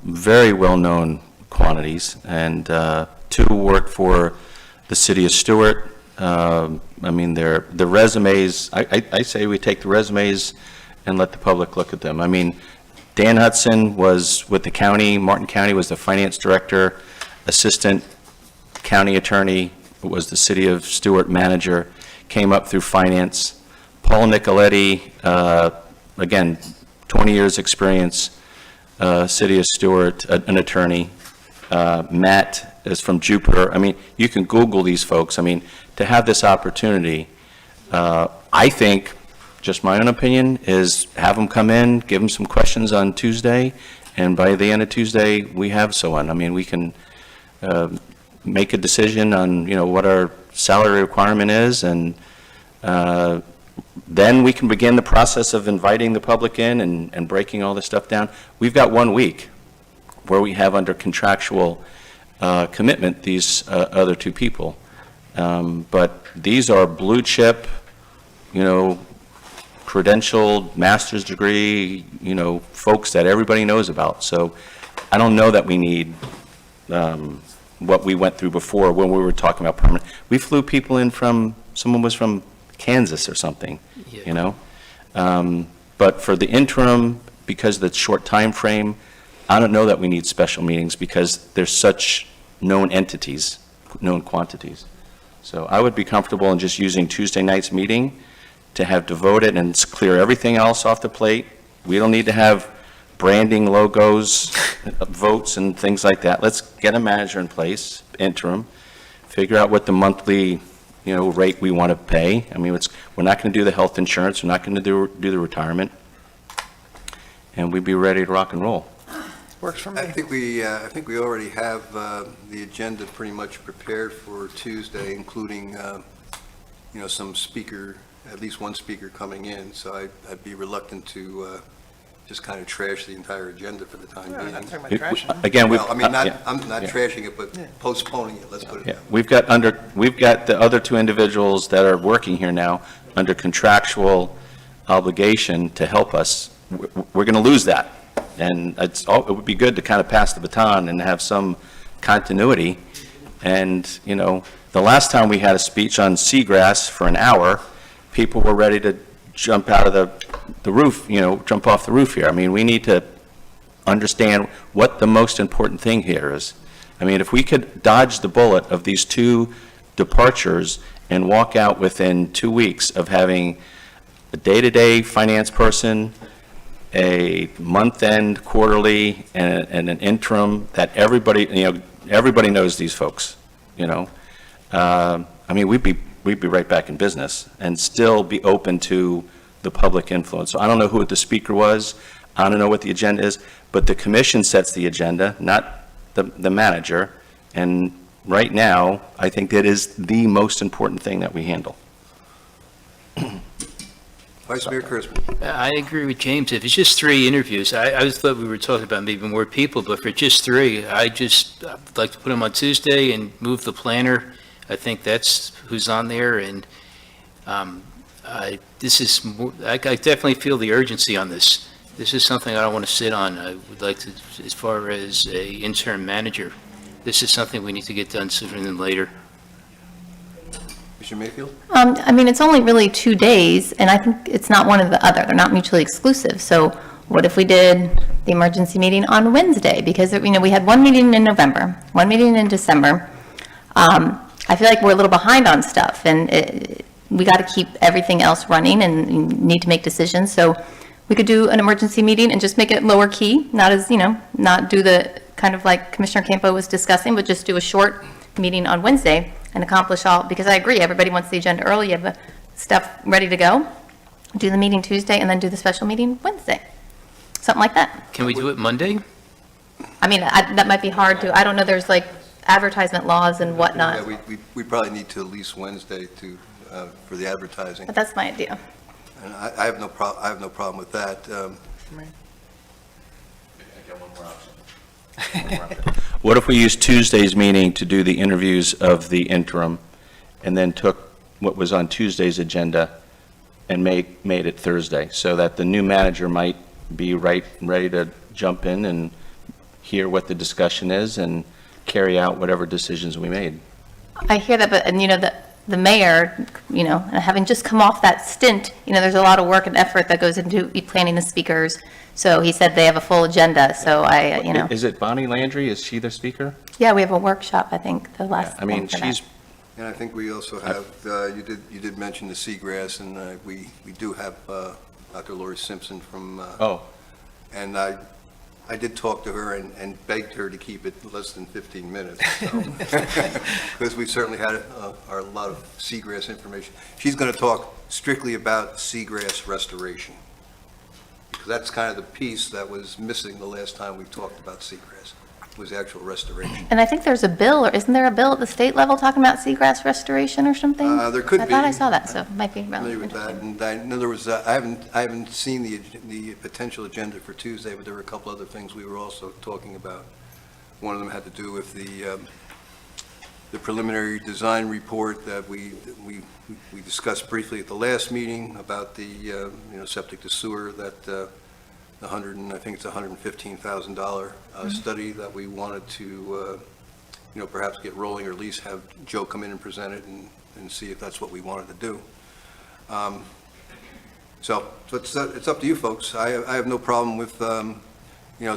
very well-known quantities, and two work for the city of Stewart. I mean, the resumes, I say we take the resumes and let the public look at them. I mean, Dan Hudson was with the county, Martin County was the finance director, assistant county attorney, was the city of Stewart manager, came up through finance. Paul Nicoletti, again, 20 years experience, city of Stewart, an attorney. Matt is from Jupiter. I mean, you can Google these folks. I mean, to have this opportunity, I think, just my own opinion, is have them come in, give them some questions on Tuesday, and by the end of Tuesday, we have someone. I mean, we can make a decision on, what our salary requirement is, and then we can begin the process of inviting the public in and breaking all this stuff down. We've got 1 week where we have under contractual commitment these other two people. But these are blue chip, credentialed, master's degree, folks that everybody knows about. So I don't know that we need what we went through before when we were talking about permanent. We flew people in someone was from Kansas or something, Yeah. But for the interim, because of the short time frame, I don't know that we need special meetings because there's such known entities, known quantities. So I would be comfortable in just using Tuesday night's meeting to have devoted and clear everything else off the plate. We don't need to have branding, logos, votes, and things like that. Let's get a manager in place, interim, figure out what the monthly, rate we want to pay. I mean, we're not going to do the health insurance, we're not going to do the retirement, and we'd be ready to rock and roll. Works for me. I think we already have the agenda pretty much prepared for Tuesday, including, some speaker, at least one speaker coming in, so I'd be reluctant to just kind of trash the entire agenda for the time No, being. I'm not talking about trashing. Again, Well, I mean, yeah. I'm not Yeah. trashing it, but Yeah. postponing it, let's put it Yeah, that way. we've got the other two individuals that are working here now under contractual obligation to help us. We're going to lose that. And it would be good to kind of pass the baton and have some continuity. And, the last time we had a speech on seagrass for an hour, people were ready to jump out of the roof, jump off the roof here. I mean, we need to understand what the most important thing here is. I mean, if we could dodge the bullet of these two departures and walk out within 2 weeks of having a day-to-day finance person, a month-end quarterly, and an interim that everybody knows these folks, I mean, we'd be right back in business and still be open to the public influence. So I don't know who the speaker was, I don't know what the agenda is, but the commission sets the agenda, not the manager, and right now, I think that is the most important thing that we handle. Vice Mayor Kurtzman. I agree with James. If it's just 3 interviews, I always thought we were talking about maybe more people, but for just 3, I'd like to put them on Tuesday and move the planner. I think that's who's on there, and I definitely feel the urgency on this. This is something I don't want to sit on. I would like to, as far as a interim manager, this is something we need to get done sooner than later. Mr. Mayfield? I mean, it's only really 2 days, and I think it's not one or the other. They're not mutually exclusive. So what if we did the emergency meeting on Wednesday? Because, we had one meeting in November, one meeting in December. I feel like we're a little behind on stuff, and we got to keep everything else running and need to make decisions. So we could do an emergency meeting and just make it lower key, not as, not do the kind of like Commissioner Campo was discussing, but just do a short meeting on Wednesday and accomplish all, because I agree, everybody wants the agenda early, you have the stuff ready to go. Do the meeting Tuesday and then do the special meeting Wednesday. Something like that. Can we do it Monday? I mean, that might be hard to, I don't know, there's like advertisement laws and whatnot, Yeah, we probably need to at least Wednesday for the advertising. but that's my idea. And I have no problem with that. What if we use Tuesday's meeting to do the interviews of the interim, and then took what was on Tuesday's agenda and made it Thursday, so that the new manager might be ready to jump in and hear what the discussion is and carry out whatever decisions we made? I hear that, but, and the mayor, having just come off that stint, there's a lot of work and effort that goes into planning the speakers. So he said they have a full agenda, so Is it Bonnie Landry? Is she the speaker? yeah, we have a workshop, I think, the last I mean, one for that. she's, And I think we also have, you did mention the seagrass, and we do have Dr. Lori Simpson from, and I did talk to her and begged her to keep it less than 15 minutes, because we certainly had a lot of seagrass information. She's going to talk strictly about seagrass restoration, because that's kind of the piece that was missing the last time we talked about seagrass, was the actual restoration. And I think there's a bill, or isn't there a bill at the state level talking about seagrass restoration or something? There could I thought be. I saw that, so it might be Familiar relevant. with that, and I know there was, I haven't seen the potential agenda for Tuesday, but there were a couple other things we were also talking about. One of them had to do with the preliminary design report that we discussed briefly at the last meeting about the, septic to sewer, that the I think it's $115,000 study that we wanted to, perhaps get rolling, or at least have Joe come in and present it and see if that's what we wanted to do. So it's up to you folks. I have no problem with, a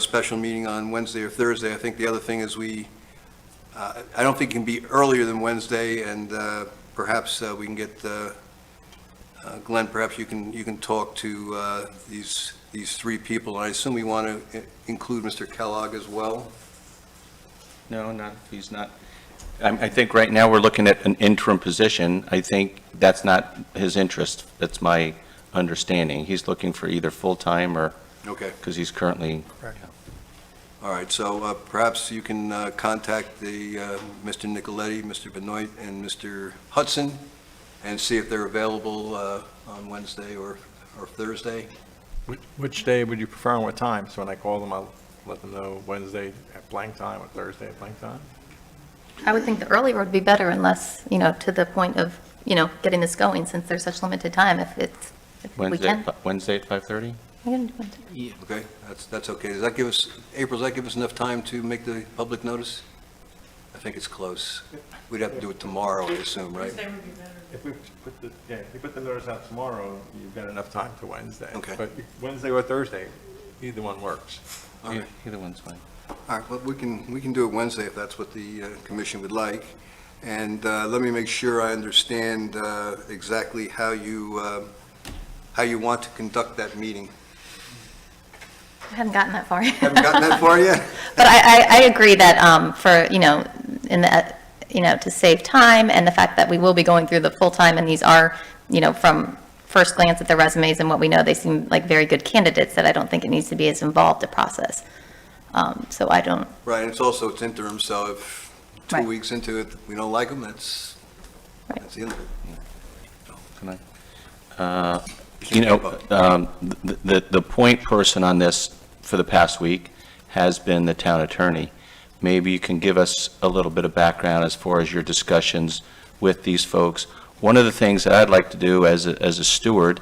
special meeting on Wednesday or Thursday. I think the other thing is I don't think it can be earlier than Wednesday, and perhaps we can get, Glenn, perhaps you can talk to these three people. And I assume we want to include Mr. Kellogg as well? no, he's not. I think right now we're looking at an interim position. I think that's not his interest. That's my understanding. He's looking for either full-time or, Okay. because he's currently, All right, so perhaps you can contact Mr. Nicoletti, Mr. Benoit, and Mr. Hudson, and see if they're available on Wednesday or Thursday. Which day would you prefer and what time? So when I call them, I'll let them know Wednesday at blank time or Thursday at blank time? I would think the earlier would be better, unless, to the point of, getting this going, since there's such limited time, if we can. Wednesday at 5:30? We can do Wednesday. Yeah. Okay, that's okay. Does that give us, April, does that give us enough time to make the public notice? I think it's close. We'd have to do it tomorrow, I assume, right? If we put the notice out tomorrow, you've got enough time to Wednesday. Okay. But Wednesday or Thursday, either one works. All right. Either one's fine. All right, well, we can do it Wednesday if that's what the commission would like. And let me make sure I understand exactly how you want to conduct that meeting. I haven't gotten that far yet. Haven't gotten that far yet? But I agree that for, in the, to save time, and the fact that we will be going through the full-time, and these are, from first glance at their resumes and what we know, they seem like very good candidates, that I don't think it needs to be as involved a process. So I don't, Right, and it's interim, so if 2 Right. weeks into it, we don't like them, that's Right. the end of it. Can I? The point person on this for the past week has been the town attorney. Maybe you can give us a little bit of background as far as your discussions with these folks. One of the things that I'd like to do as a steward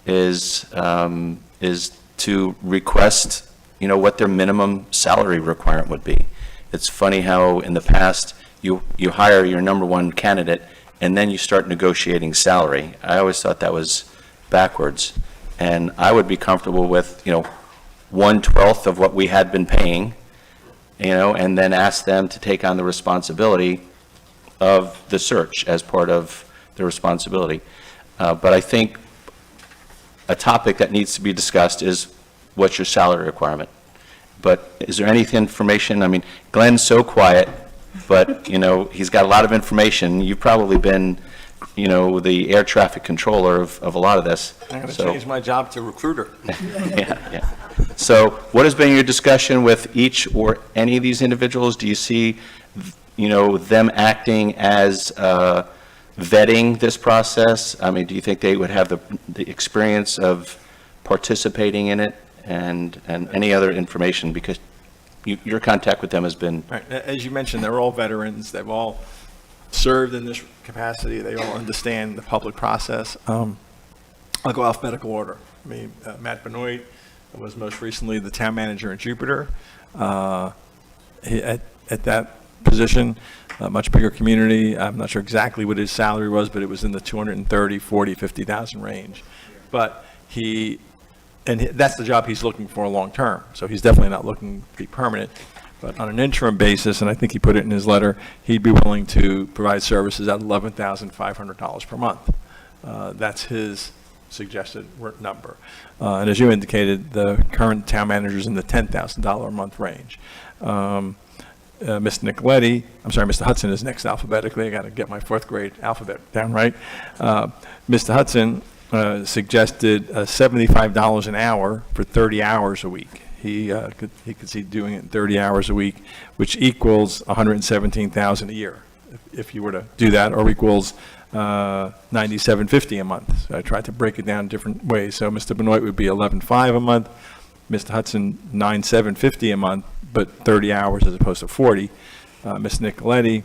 is to request, what their minimum salary requirement would be. It's funny how in the past you hire your number one candidate and then you start negotiating salary. I always thought that was backwards. And I would be comfortable with, 1/12 of what we had been paying, and then ask them to take on the responsibility of the search as part of their responsibility. But I think a topic that needs to be discussed is what's your salary requirement? But is there any information? I mean, Glenn's so quiet, but, you know, he's got a lot of information. You've probably been, you know, the air traffic controller of a lot of this. I'm going to So- change my job to recruiter. Yeah. So what has been your discussion with each or any of these individuals? Do you see, you know, them acting as vetting this process? I mean, do you think they would have the experience of participating in it and any other information? Because your contact with them has been, Right. As you mentioned, they're all veterans. They've all served in this capacity. They all understand the public process. I'll go alphabetical order. I mean, Matt Benoit was most recently the town manager in Jupiter. At that position, a much bigger community. I'm not sure exactly what his salary was, but it was in the 230, 40, 50,000 range. But that's the job he's looking for long term. So he's definitely not looking to be permanent. But on an interim basis, and I think he put it in his letter, he'd be willing to provide services at $11,500 per month. That's his suggested number. And as you indicated, the current town manager's in the $10,000 a month range. Mr. Hudson is next alphabetically. I got to get my fourth grade alphabet down right. Mr. Hudson suggested $75 an hour for 30 hours a week. He could see doing it in 30 hours a week, which equals $117,000 a year, if you were to do that, or equals $97.50 a month. So I tried to break it down different ways. So Mr. Benoit would be $11.5 a month, Mr. Hudson $9,750 a month, but 30 hours as opposed to 40. Ms. Nicoletti,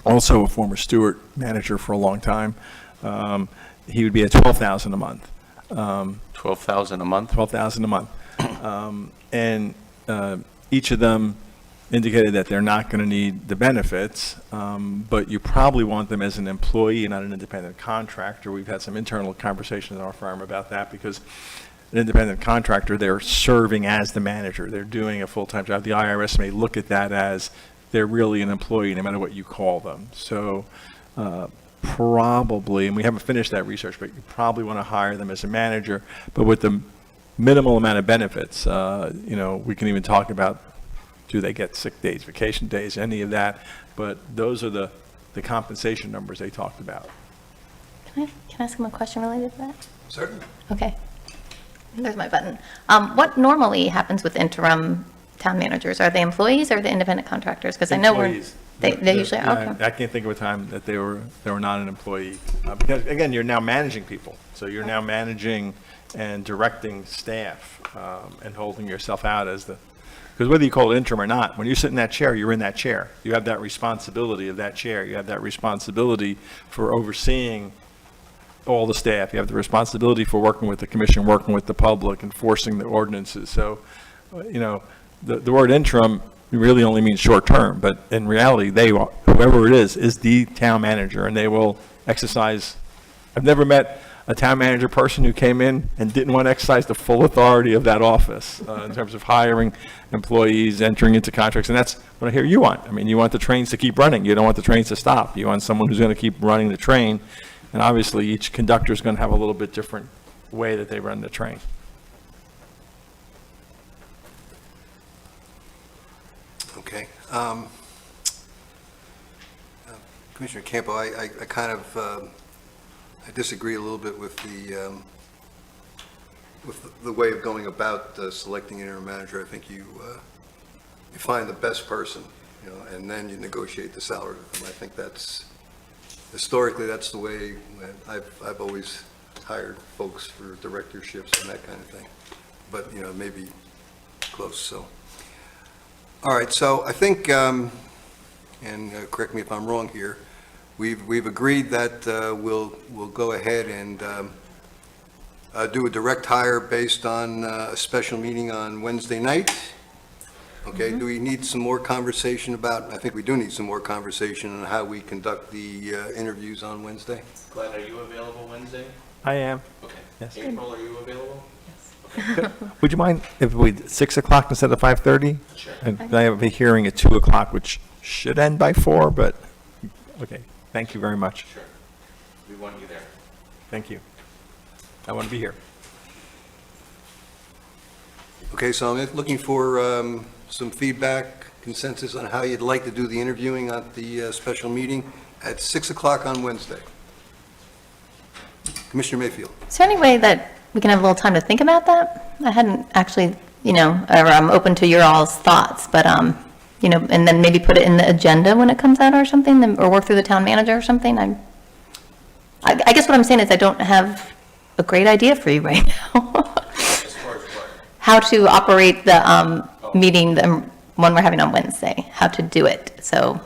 also a former Stewart manager for a long time, he would be at $12,000 a month. $12,000 a month? $12,000 a month. And each of them indicated that they're not going to need the benefits, but you probably want them as an employee, not an independent contractor. We've had some internal conversations in our firm about that, because an independent contractor, they're serving as the manager. They're doing a full-time job. The IRS may look at that as they're really an employee, no matter what you call them. So probably, and we haven't finished that research, but you probably want to hire them as a manager, but with the minimal amount of benefits. You know, we can even talk about, do they get sick days, vacation days, any of that, but those are the compensation numbers they talked about. Can I ask him a question related to that? Certainly. Okay. There's my button. What normally happens with interim town managers? Are they employees or the independent contractors? Because I know Employees. they usually are. Yeah, Okay. I can't think of a time that they were not an employee. Because again, you're now managing people. So you're now managing and directing staff, and holding yourself out as because whether you call it interim or not, when you sit in that chair, you're in that chair. You have that responsibility of that chair. You have that responsibility for overseeing all the staff. You have the responsibility for working with the commission, working with the public, enforcing the ordinances. So, you know, the word interim really only means short term, but in reality, whoever it is the town manager, and they will exercise. I've never met a town manager person who came in and didn't want to exercise the full authority of that office in terms of hiring employees, entering into contracts, and that's what I hear you want. I mean, you want the trains to keep running. You don't want the trains to stop. You want someone who's going to keep running the train, and obviously each conductor is going to have a little bit different way that they run the train. Okay. Commissioner Campo, I kind of I disagree a little bit with the way of going about selecting an interim manager. I think you find the best person, you know, and then you negotiate the salary with them. I think historically that's the way I've always hired folks for directorships and that kind of thing. But, you know, maybe close, so. All right, so I think, and correct me if I'm wrong here, we've agreed that we'll go ahead and do a direct hire based on a special meeting on Wednesday night. Okay, do we need some more conversation about, I think we do need some more conversation on how we conduct the interviews on Wednesday? Glenn, are you available Wednesday? I am. Okay. Yes. April, are you available? Would you mind if we 6 o'clock instead of 5:30? Sure. And I have a hearing at 2 o'clock, which should end by 4, but, okay, thank you very much. Sure. We want you there. Thank you. I want to be here. Okay, so I'm looking for some feedback, consensus on how you'd like to do the interviewing at the special meeting at 6 o'clock on Wednesday. Commissioner Mayfield. Is there any way that we can have a little time to think about that? I hadn't actually, or I'm open to your all's thoughts, but, and then maybe put it in the agenda when it comes out or something, or work through the town manager or something. I guess what I'm saying is I don't have a great idea for you right now. As far as what? How to operate the meeting, the one we're having on Wednesday, how to do it. So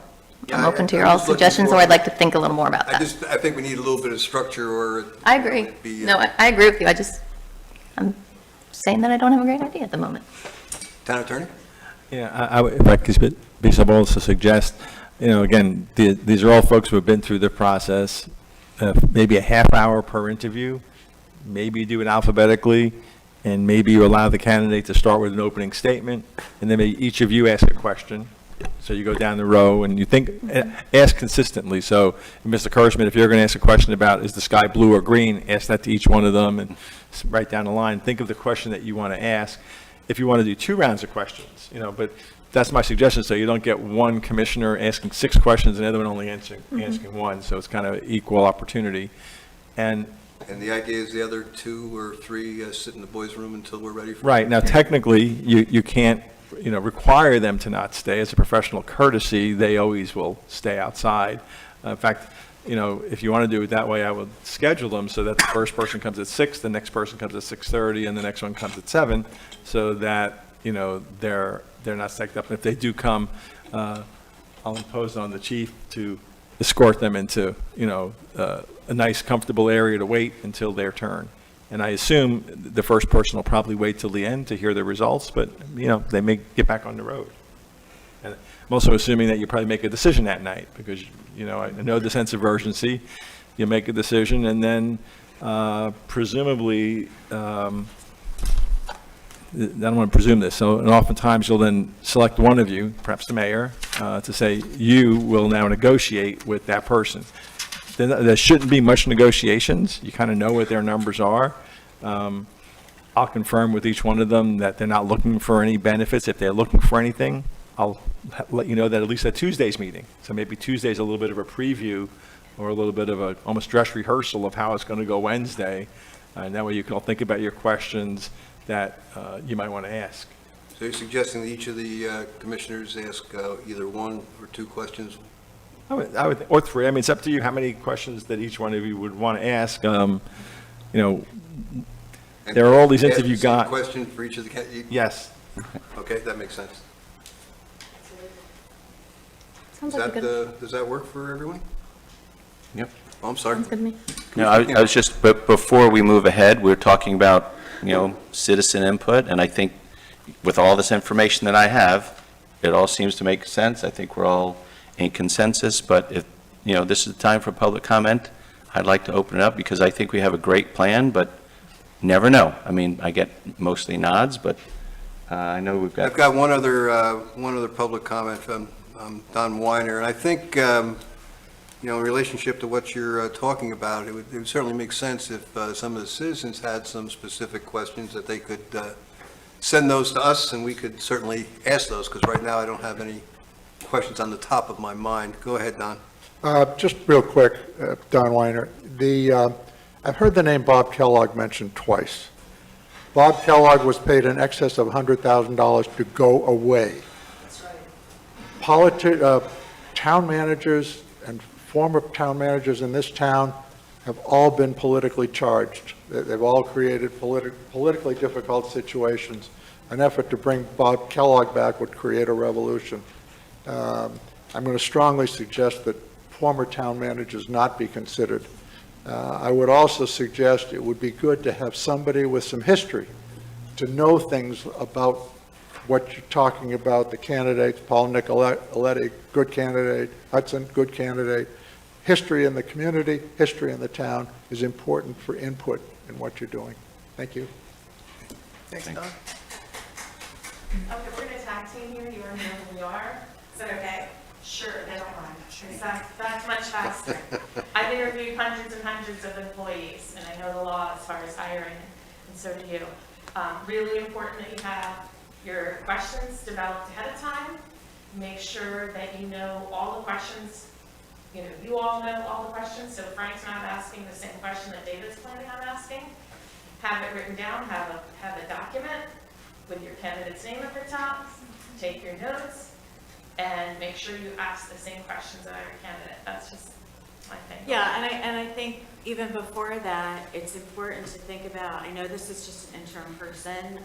I'm open to your all's suggestions, or I'd like to think a little more about that. I think we need a little bit of structure or. I agree. No, I agree with you. I'm saying that I don't have a great idea at the moment. Town attorney? Yeah, if I could be so bold to suggest, again, these are all folks who have been through the process, maybe a half hour per interview, maybe you do it alphabetically, and maybe you allow the candidate to start with an opening statement, and then maybe each of you ask a question. So you go down the row and you ask consistently. So, Mr. Kirschman, if you're going to ask a question about is the sky blue or green, ask that to each one of them and write down the line. Think of the question that you want to ask. If you want to do 2 rounds of questions, but that's my suggestion, so you don't get one commissioner asking 6 questions and the other one only asking 1, so it's kind of equal opportunity. And the idea is the other 2 or 3 sit in the boys' room until we're ready for. Right. Now, technically, you can't, require them to not stay. As a professional courtesy, they always will stay outside. In fact, if you want to do it that way, I would schedule them so that the first person comes at 6, the next person comes at 6:30, and the next one comes at 7, so that, they're not psyched up. And if they do come, I'll impose on the chief to escort them into, a nice, comfortable area to wait until their turn. And I assume the first person will probably wait till the end to hear the results, but, they may get back on the road. And I'm also assuming that you probably make a decision that night, because, I know the sense of urgency. You make a decision, and then presumably, I don't want to presume this, and oftentimes you'll then select one of you, perhaps the mayor, to say, you will now negotiate with that person. There shouldn't be much negotiations. You kind of know what their numbers are. I'll confirm with each one of them that they're not looking for any benefits. If they're looking for anything, I'll let you know that at least at Tuesday's meeting. So maybe Tuesday's a little bit of a preview or a little bit of a almost dress rehearsal of how it's going to go Wednesday. And that way you can all think about your questions that you might want to ask. So you're suggesting that each of the commissioners ask either 1 or 2 questions? I would, or 3. I mean, it's up to you how many questions that each one of you would want to ask. There are all these interview guides. Question for each of the Yes. Okay, that makes sense. Sounds like a good. Does that work for everyone? Yep. Oh, I'm sorry. Sounds good to me. No, I was just, but before we move ahead, we're talking about, citizen input, and I think with all this information that I have, it all seems to make sense. I think we're all in consensus, but if, this is the time for public comment, I'd like to open it up because I think we have a great plan, but never know. I mean, I get mostly nods, but I know we've got. I've got one other public comment from Don Weiner, and I think, in relationship to what you're talking about, it would certainly make sense if some of the citizens had some specific questions that they could send those to us, and we could certainly ask those, because right now I don't have any questions on the top of my mind. Go ahead, Don. Just real quick, Don Weiner, I've heard the name Bob Kellogg mentioned twice. Bob Kellogg was paid in excess of $100,000 to go away. That's right. Town managers and former town managers in this town have all been politically charged. They've all created politically difficult situations. An effort to bring Bob Kellogg back would create a revolution. I'm going to strongly suggest that former town managers not be considered. I would also suggest it would be good to have somebody with some history to know things about what you're talking about, the candidates, Paul Nicoletti, good candidate, Hudson, good candidate. History in the community, history in the town is important for input in what you're doing. Thank you. Thanks, Don. Okay, we're going to tag team here. You are here, we are. Is that okay? Sure, that's fine. That's much faster. I've interviewed hundreds and hundreds of employees, and I know the law as far as hiring, and so do you. Really important that you have your questions developed ahead of time. Make sure that you know all the questions, you all know all the questions, so Frank's not asking the same question that David's planning on asking. Have it written down, have a document with your candidate's name at the top, take your notes, and make sure you ask the same questions of your candidate. That's just my thing. Yeah, and I think even before that, it's important to think about, I know this is just an interim person,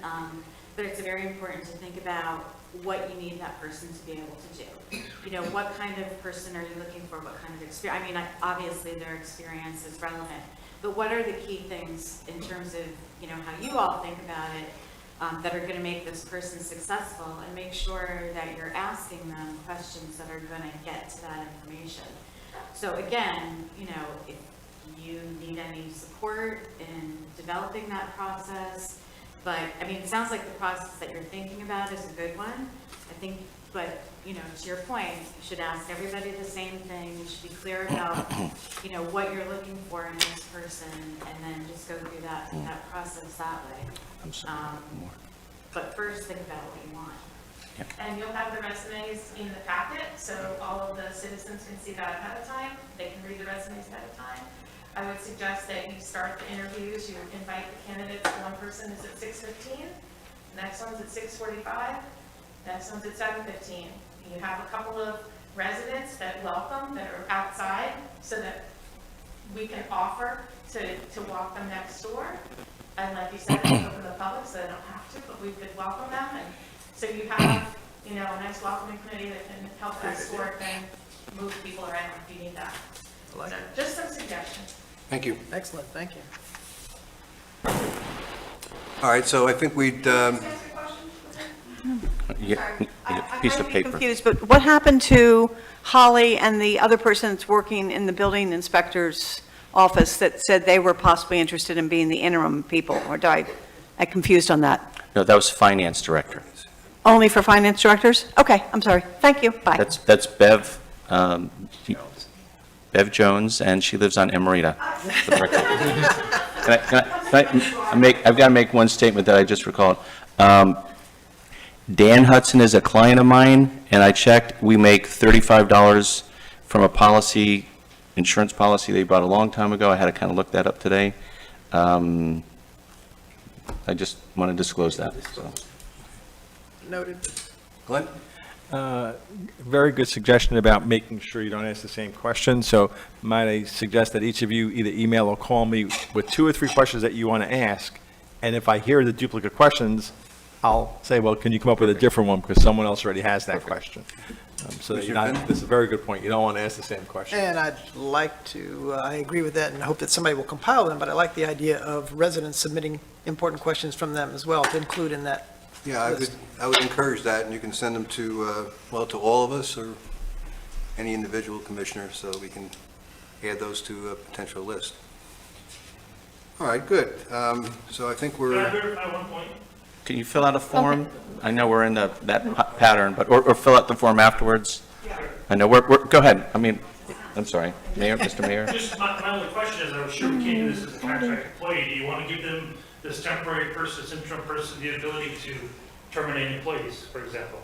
but it's very important to think about what you need that person to be able to do. What kind of person are you looking for? What kind of experience? I mean, obviously their experience is relevant, but what are the key things in terms of, how you all think about it, that are going to make this person successful, and make sure that you're asking them questions that are going to get to that information. So again, if you need any support in developing that process, but I mean, it sounds like the process that you're thinking about is a good one. I think, but to your point, you should ask everybody the same thing. You should be clear about, what you're looking for in this person, and then just go through that process that way. But first, think about what you want. And you'll have the resumes in the packet, so all of the citizens can see that ahead of time. They can read the resumes ahead of time. I would suggest that you start the interviews, you invite the candidates. One person is at 6:15, next one's at 6:45, next one's at 7:15. You have a couple of residents that welcome, that are outside, so that we can offer to walk them next door. And like you said, it's open to the public, so they don't have to, but we could welcome them. And so you have, a nice welcoming committee that can help escort and move people around if you need that. I like So it. just some suggestions. Thank you. Excellent, thank you. All right, so I think we'd, Piece of paper. Confused, but what happened to Holly and the other person that's working in the building inspector's office that said they were possibly interested in being the interim people, or did I confused on that? No, that was finance director. Only for finance directors? Okay, I'm sorry. Thank you, bye. That's Bev, Bev Jones, and she lives on Emerita. for the record. I've got to make one statement that I just recalled. Dan Hudson is a client of mine, and I checked, we make $35 from a insurance policy they bought a long time ago. I had to kind of look that up today. I just want to disclose that, so. Noted. Glenn? Very good suggestion about making sure you don't ask the same question. So might I suggest that each of you either email or call me with 2 or 3 questions that you want to ask, and if I hear the duplicate questions, I'll say, well, can you come up with a different one because someone else already has that question. So that you're not, this is a very good point. You don't want to ask the same question. And I'd like to, I agree with that and hope that somebody will compile them, but I like the idea of residents submitting important questions from them as well to include in that. Yeah, I would encourage that, and you can send them to, to all of us or any individual commissioner, so we can add those to a potential list. All right, good. So I think we're... Can I verify one point? Can you fill out a form? I know we're in that pattern, but, or fill out the form afterwards? I know, go ahead. I mean, I'm sorry, Mayor, Mr. Mayor? Just my only question is, I'm sure we can't do this as a contract employee. Do you want to give them, this temporary person, this interim person, the ability to terminate employees, for example?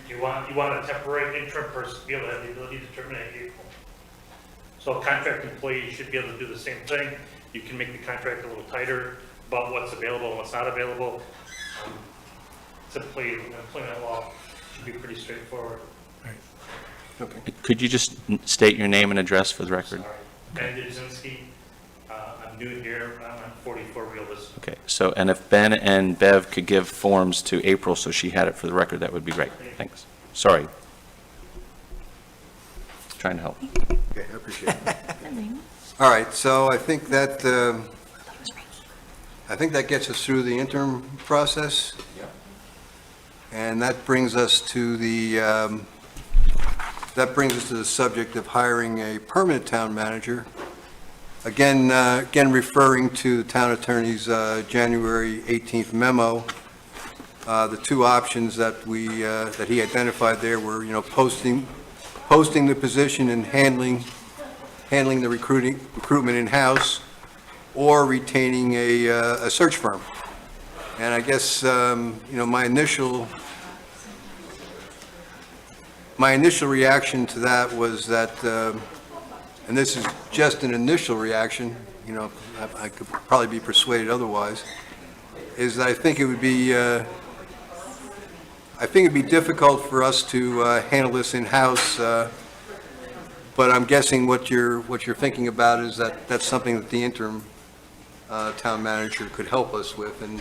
You want a temporary interim person to be able to have the ability to terminate people. So a contract employee should be able to do the same thing. You can make the contract a little tighter about what's available and what's not available. Typically, employment law should be pretty straightforward. Okay. Could you just state your name and address for the record? Sorry. Ben Dudzinski. I'm new here. I'm on 44 Real Vista. Okay, so, and if Ben and Bev could give forms to April so she had it for the record, that would be great. Thanks. Sorry. Trying to help. Okay, I appreciate it. All right, so I think that gets us through the interim process. And that brings us to the subject of hiring a permanent town manager. Again referring to the town attorney's January 18th memo. The 2 options that he identified there were, posting posting the position and handling the recruitment in-house, or retaining a search firm. And I guess, my initial reaction to that was that, and this is just an initial reaction, I could probably be persuaded otherwise, is that I think it'd be difficult for us to handle this in-house, but I'm guessing what you're thinking about is that that's something that the interim town manager could help us with, and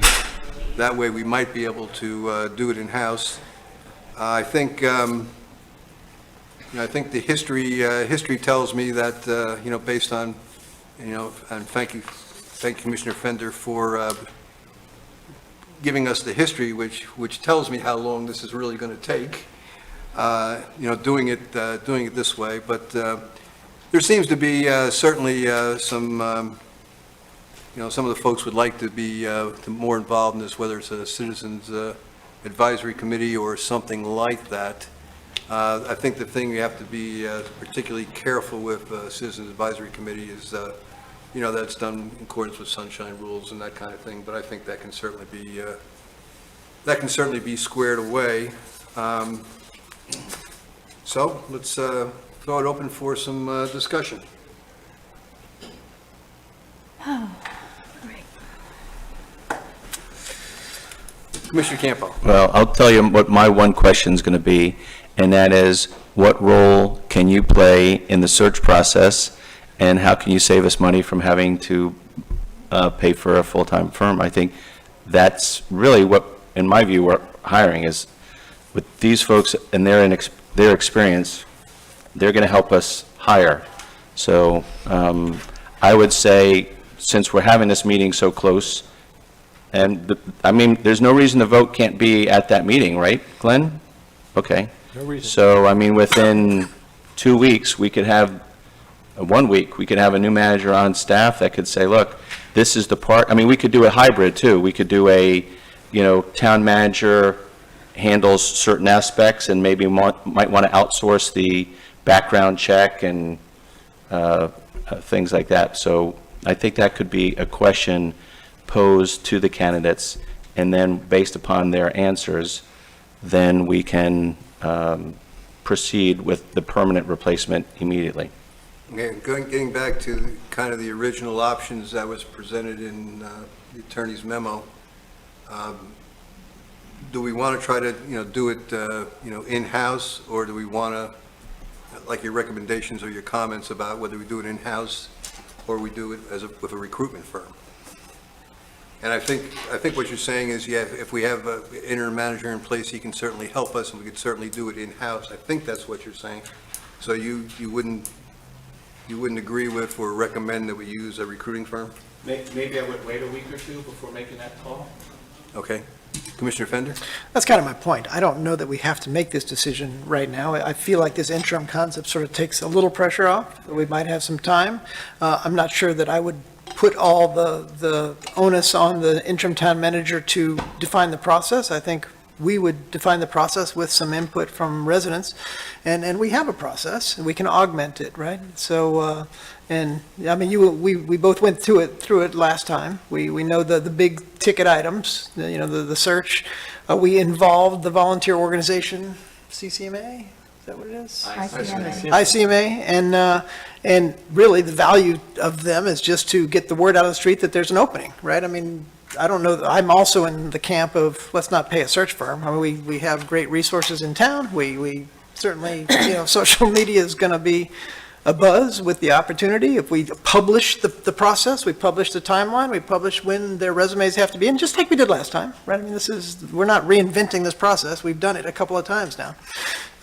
that way we might be able to do it in-house. I think the history tells me that, based on, and thank you Commissioner Fender for giving us the history, which tells me how long this is really going to take, doing it this way. But there seems to be certainly some, some of the folks would like to be more involved in this, whether it's a citizens advisory committee or something like that. I think the thing you have to be particularly careful with Citizens Advisory Committee is, that's done in accordance with sunshine rules and that kind of thing, but I think that can certainly be squared away. So let's throw it open for some discussion. Commissioner Campo. Well, I'll tell you what my one question is going to be, and that is, what role can you play in the search process, and how can you save us money from having to pay for a full-time firm? I think that's really what, in my view, we're hiring is, with these folks and their experience, they're going to help us hire. So I would say, since we're having this meeting so close, and there's no reason the vote can't be at that meeting, right, Glenn? Okay. No reason. So, within 2 weeks, 1 week, we could have a new manager on staff that could say, look, this is the part, we could do a hybrid too. We could do a, town manager handles certain aspects and maybe might want to outsource the background check and things like that. So I think that could be a question posed to the candidates, and then based upon their answers, then we can proceed with the permanent replacement immediately. Okay, getting back to kind of the original options that was presented in the attorney's memo, do we want to try to, do it, in-house, or do we want to, like your recommendations or your comments about whether we do it in-house or we do it with a recruitment firm? And I think what you're saying is, yeah, if we have an interim manager in place, he can certainly help us, and we could certainly do it in-house. I think that's what you're saying. So you wouldn't agree with or recommend that we use a recruiting firm? Maybe I would wait a week or two before making that call. Okay. Commissioner Fender? That's kind of my point. I don't know that we have to make this decision right now. I feel like this interim concept sort of takes a little pressure off. We might have some time. I'm not sure that I would put all the onus on the interim town manager to define the process. I think we would define the process with some input from residents, and we have a process, and we can augment it, right? So, we both went through it last time. We know the big ticket items, the search. We involved the volunteer organization, CCMA, is that what it is? ICMA, and really the value of them is just to get the word out of the street that there's an opening, right? I don't know, I'm also in the camp of, let's not pay a search firm. We have great resources in town. We certainly, social media is going to be a buzz with the opportunity. If we publish the process, we publish the timeline, we publish when their resumes have to be in, just like we did last time, right? We're not reinventing this process. We've done it a couple of times now.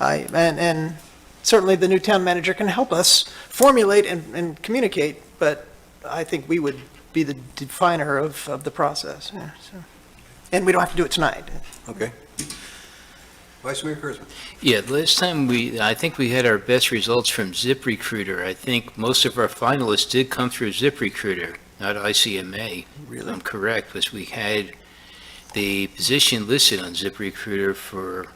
And certainly the new town manager can help us formulate and communicate, but I think we would be the definer of the process. Yeah, so. And we don't have to do it tonight. Okay. Vice Mayor Kurzman. Yeah, last time I think we had our best results from ZipRecruiter. I think most of our finalists did come through ZipRecruiter, not ICMA. Really? I'm correct, because we had the position listed on ZipRecruiter for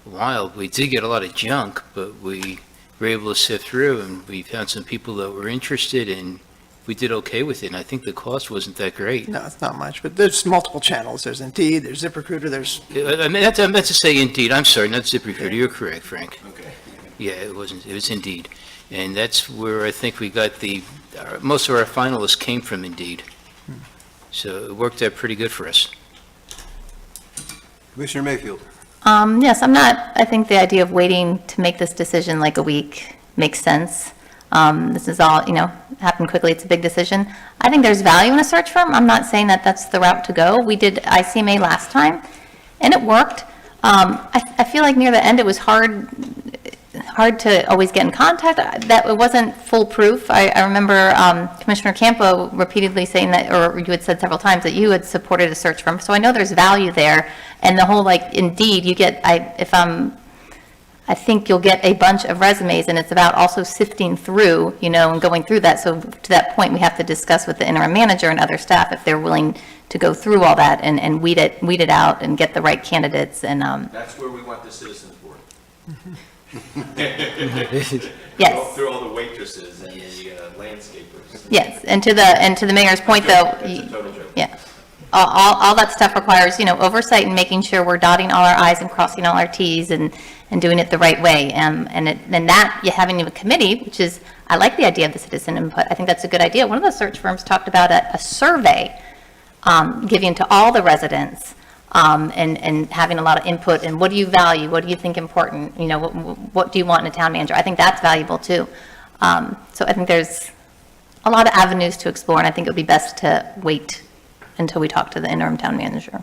a while. We did get a lot of junk, but we were able to sift through, and we found some people that were interested, and we did okay with it, and I think the cost wasn't that great. No, it's not much, but there's multiple channels. There's Indeed, there's ZipRecruiter, there's, I meant to say Indeed, I'm sorry, not ZipRecruiter, you're correct, Frank. Okay. Yeah, it was Indeed. And that's where I think we got most of our finalists came from Indeed. So it worked out pretty good for us. Commissioner Mayfield. Yes, I think the idea of waiting to make this decision like a week makes sense. This is all, happened quickly, it's a big decision. I think there's value in a search firm. I'm not saying that that's the route to go. We did ICMA last time, and it worked. I feel like near the end, it was hard to always get in contact, that it wasn't foolproof. I remember Commissioner Campo repeatedly saying that, or you had said several times that you had supported a search firm, so I know there's value there, and the whole, Indeed, you get, I think you'll get a bunch of resumes, and it's about also sifting through, and going through that, so to that point, we have to discuss with the interim manager and other staff if they're willing to go through all that and weed it out and get the right candidates, and That's where we want the citizens board. Yes. Through all the waitresses and the landscapers. Yes, and to the mayor's point, though, It's a total joke. yeah, all that stuff requires, oversight and making sure we're dotting all our i's and crossing all our t's and doing it the right way. And that, you having a committee, which is, I like the idea of the citizen input. I think that's a good idea. One of the search firms talked about a survey giving to all the residents, and having a lot of input, and what do you value, what do you think important, what do you want in a town manager? I think that's valuable too. So I think there's a lot of avenues to explore, and I think it would be best to wait until we talk to the interim town manager.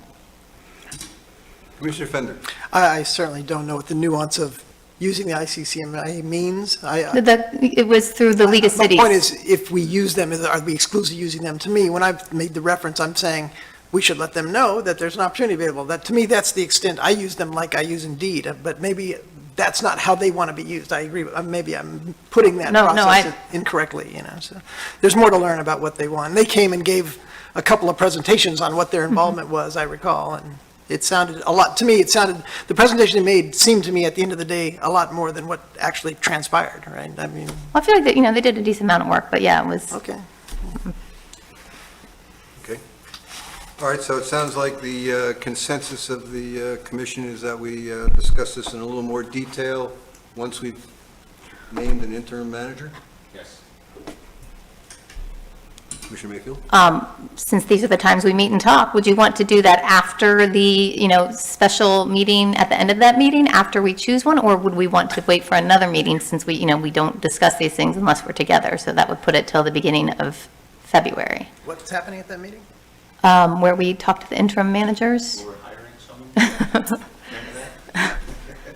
Commissioner Fender. I certainly don't know what the nuance of using the ICCMA means. It was through the League of Cities. My point is, if we use them, are we exclusively using them? To me, when I've made the reference, I'm saying we should let them know that there's an opportunity available. That, to me, that's the extent. I use them like I use Indeed, but maybe that's not how they want to be used. I agree. Maybe I'm putting that process incorrectly, So there's more to learn about what they want. They came and gave a couple of presentations on what their involvement was, I recall, and it sounded a lot, to me, the presentation they made seemed to me at the end of the day a lot more than what actually transpired, right? I mean. I feel like that, they did a decent amount of work, but yeah, it was. Okay. Okay. All right, so it sounds like the consensus of the commission is that we discuss this in a little more detail once we've named an interim manager? Yes. Commissioner Mayfield? Since these are the times we meet and talk, would you want to do that after the, special meeting at the end of that meeting, after we choose one? Or would we want to wait for another meeting since we, we don't discuss these things unless we're together? So that would put it till the beginning of February, What's happening at that meeting? where we talk to the interim managers. We're hiring someone. Remember that?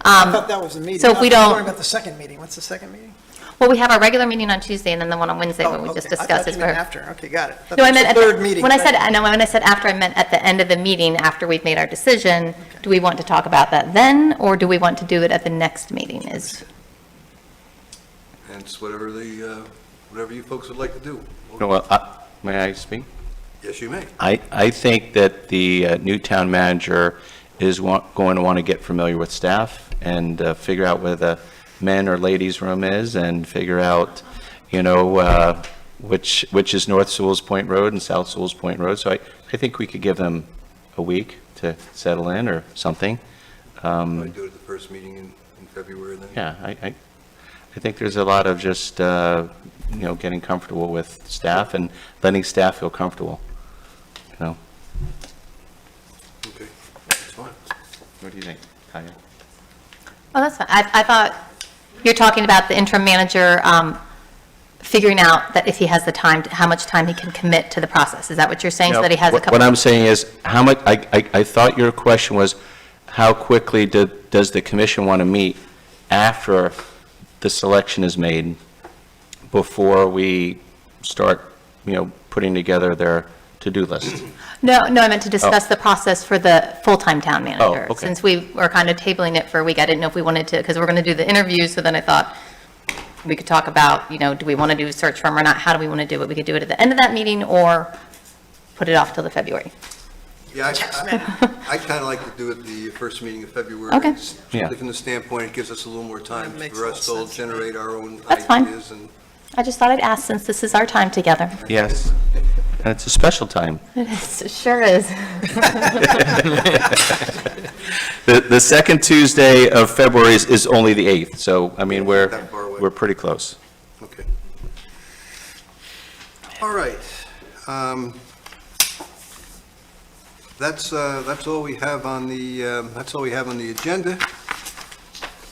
I thought that was the meeting. so if we I'm don't- talking about the second meeting. What's the second meeting? Well, we have our regular meeting on Tuesday and then the one on Wednesday where we Oh, just okay. I discuss thought it. you meant after. Okay, got it. No, I meant at third the, meeting. when I said after, I meant at the end of the meeting, after we've made our decision. Do we want to talk about that then, or do we want to do it at the next meeting? And it's whatever you folks would like to do. Well, may I speak? Yes, you may. I think that the new town manager is going to want to get familiar with staff and figure out where the men or ladies' room is and figure out, which is North Sewalls Point Road and South Sewalls Point Road. So I think we could give them a week to settle in or something. Want to do it at the first meeting in February then? Yeah, I think there's a lot of just, getting comfortable with staff and letting staff feel comfortable, Okay, that's fine. What do you think, Tanya? Oh, that's fine. I thought you're talking about the interim manager figuring out that if he has the time, how much time he can commit to the process. Is that what you're saying? So that he has a couple. What I'm saying is, how much, I thought your question was, how quickly does the commission want to meet after the selection is made before we start, putting together their to-do list? No, I meant to discuss the process for the full-time town manager. okay. Since we were kind of tabling it for a week, I didn't know if we wanted to, because we're going to do the interviews, so then I thought we could talk about, do we want to do a search firm or not? How do we want to do it? We could do it at the end of that meeting or put it off till the February. Yeah, I kind of like to do it the first meeting of February. Okay. Yeah. From the standpoint, it gives us a little more time That makes for a us to lot of sense. generate our own That's fine. ideas. And I just thought I'd ask since this is our time together. Yes. And it's a special time. It sure is. The second Tuesday of February is only the 8th, so, I mean, That far away. we're pretty close. Okay. All right. That's all we have on the, agenda.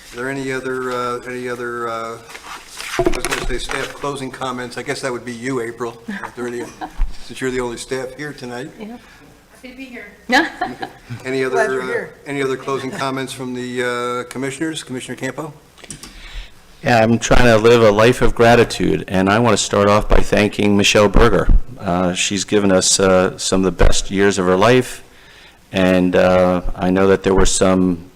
Is there any other, I was going to say staff closing comments. I guess that would be you, April. Are there any, since you're the only staff here tonight. Happy to be here. Any Glad you're here. any other closing comments from the commissioners? Commissioner Campo? Yeah, I'm trying to live a life of gratitude, and I want to start off by thanking Michelle Berger. She's given us some of the best years of her life, and I know that there were some,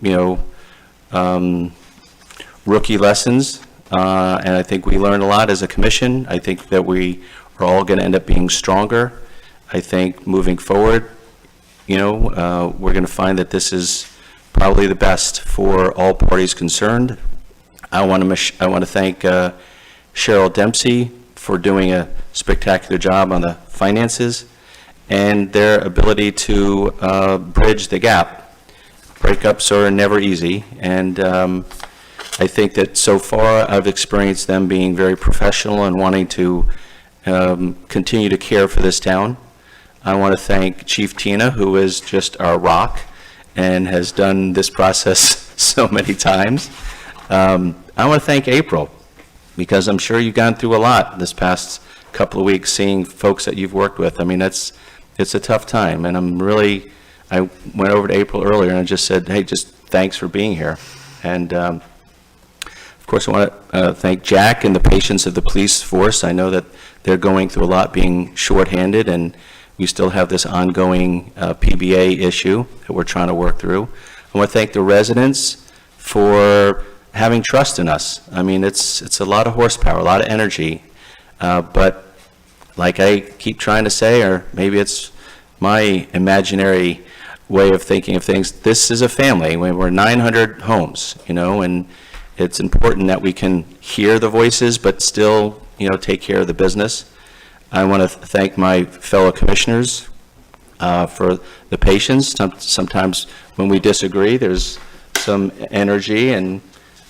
rookie lessons, and I think we learned a lot as a commission. I think that we are all going to end up being stronger. I think moving forward, we're going to find that this is probably the best for all parties concerned. I want to thank Cheryl Dempsey for doing a spectacular job on the finances and their ability to bridge the gap. Breakups are never easy, and I think that so far I've experienced them being very professional and wanting to continue to care for this town. I want to thank Chief Tina, who is just our rock and has done this process so many times. I want to thank April, because I'm sure you've gone through a lot this past couple of weeks, seeing folks that you've worked with. I mean, it's a tough time, and I went over to April earlier and I just said, hey, just thanks for being here. And of course, I want to thank Jack and the patience of the police force. I know that they're going through a lot, being shorthanded, and we still have this ongoing PBA issue that we're trying to work through. I want to thank the residents for having trust in us. I mean, it's a lot of horsepower, a lot of energy, but like I keep trying to say, or maybe it's my imaginary way of thinking of things, this is a family. We're 900 homes, and it's important that we can hear the voices, but still, take care of the business. I want to thank my fellow commissioners for the patience. Sometimes when we disagree, there's some energy, and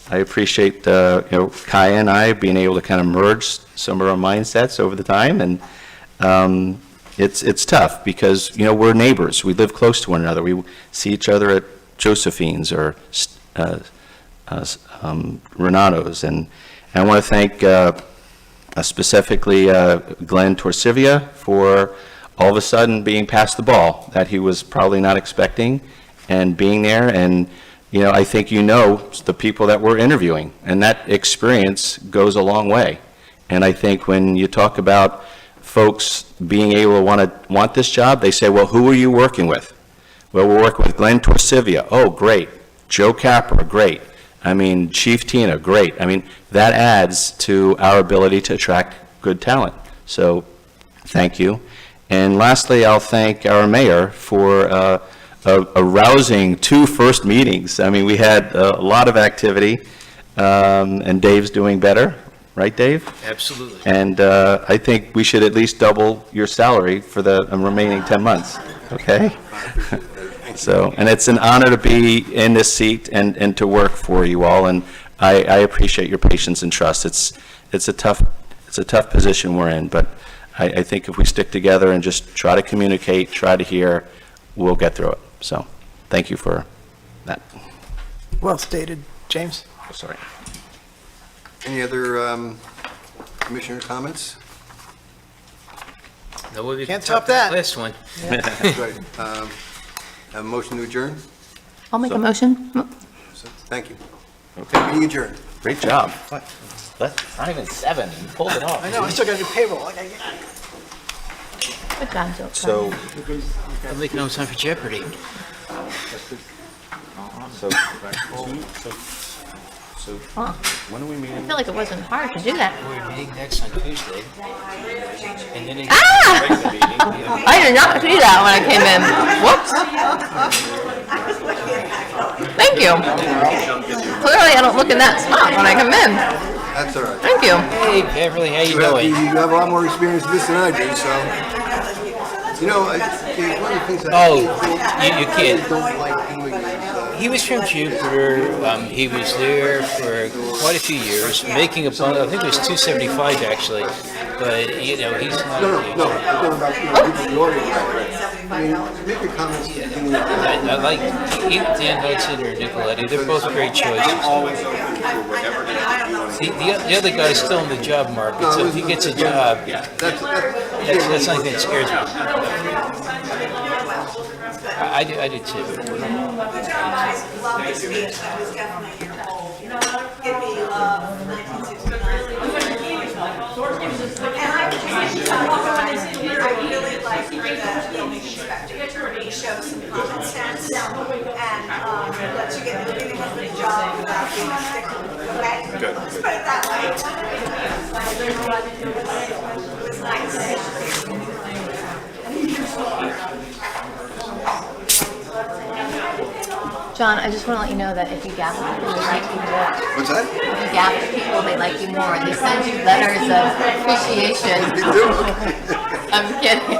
I appreciate, Kaya and I being able to kind of merge some of our mindsets over the time, and it's tough because, we're neighbors. We live close to one another. We see each other at Josephine's or Renato's, and I want to thank specifically Glenn Torsivia for all of a sudden being passed the ball that he was probably not expecting, and being there. And I think the people that we're interviewing, and that experience goes a long way. And I think when you talk about folks being able to want this job, they say, well, who are you working with? Well, we're working with Glenn Torsivia. Oh, great. Joe Capra, great. I mean, Chief Tina, great. I mean, that adds to our ability to attract good talent. So thank you. And lastly, I'll thank our mayor for a rousing 2 first meetings. I mean, we had a lot of activity, and Dave's doing better, right, Dave? Absolutely. And I think we should at least double your salary for the remaining 10 months, okay? So, and it's an honor to be in this seat and to work for you all, and I appreciate your patience and trust. It's a tough position we're in, but I think if we stick together and just try to communicate, try to hear, we'll get through it. So, thank you for that. Well stated, James. Oh, sorry. Any other commissioner comments? Nobody Can't can top that. Last one. Right. Have a motion to adjourn? I'll make a motion. Thank you. Okay. Meeting adjourned. Great job. That's not even 7. You pulled it off. I know, I still got to do payroll. Good job, Jill. So, I'm making no time for Jeopardy. So Huh. when are we I meeting? feel like it wasn't hard to do that. We're meeting next on Tuesday. And then Ah! regular meeting. I did not see that when I came in. Whoops. Thank you. Clearly, I don't look in that spot when I come in. That's all right. Thank you. Hey, Beverly, how you You have, doing? you have a lot more experience with this than I do, so. You know, one of the things I Oh, you can't. don't like doing is, He was from Jupiter. He was there for quite a few years, making a bunch. I think it was 275 actually. But you know, he's not. no, I'm going back to the audience. I mean, make your comments. I like Dan Hudson or Nicoletti. They're both great choices. The other guy's still in the job market, so if he gets a job, that's something that scares me. I do too. Good job, guys. Love the speech. That was definitely your whole, give me love, 1969. And I really like the building inspector. He shows some common sense and lets you get moving and get the job without being sticky. Okay? Let's put it that way. It was nice. John, I just want to let you know that if you gap with people, they like you more. What's that? If you gap with people, they like you more. They send you letters of appreciation. You do? I'm kidding.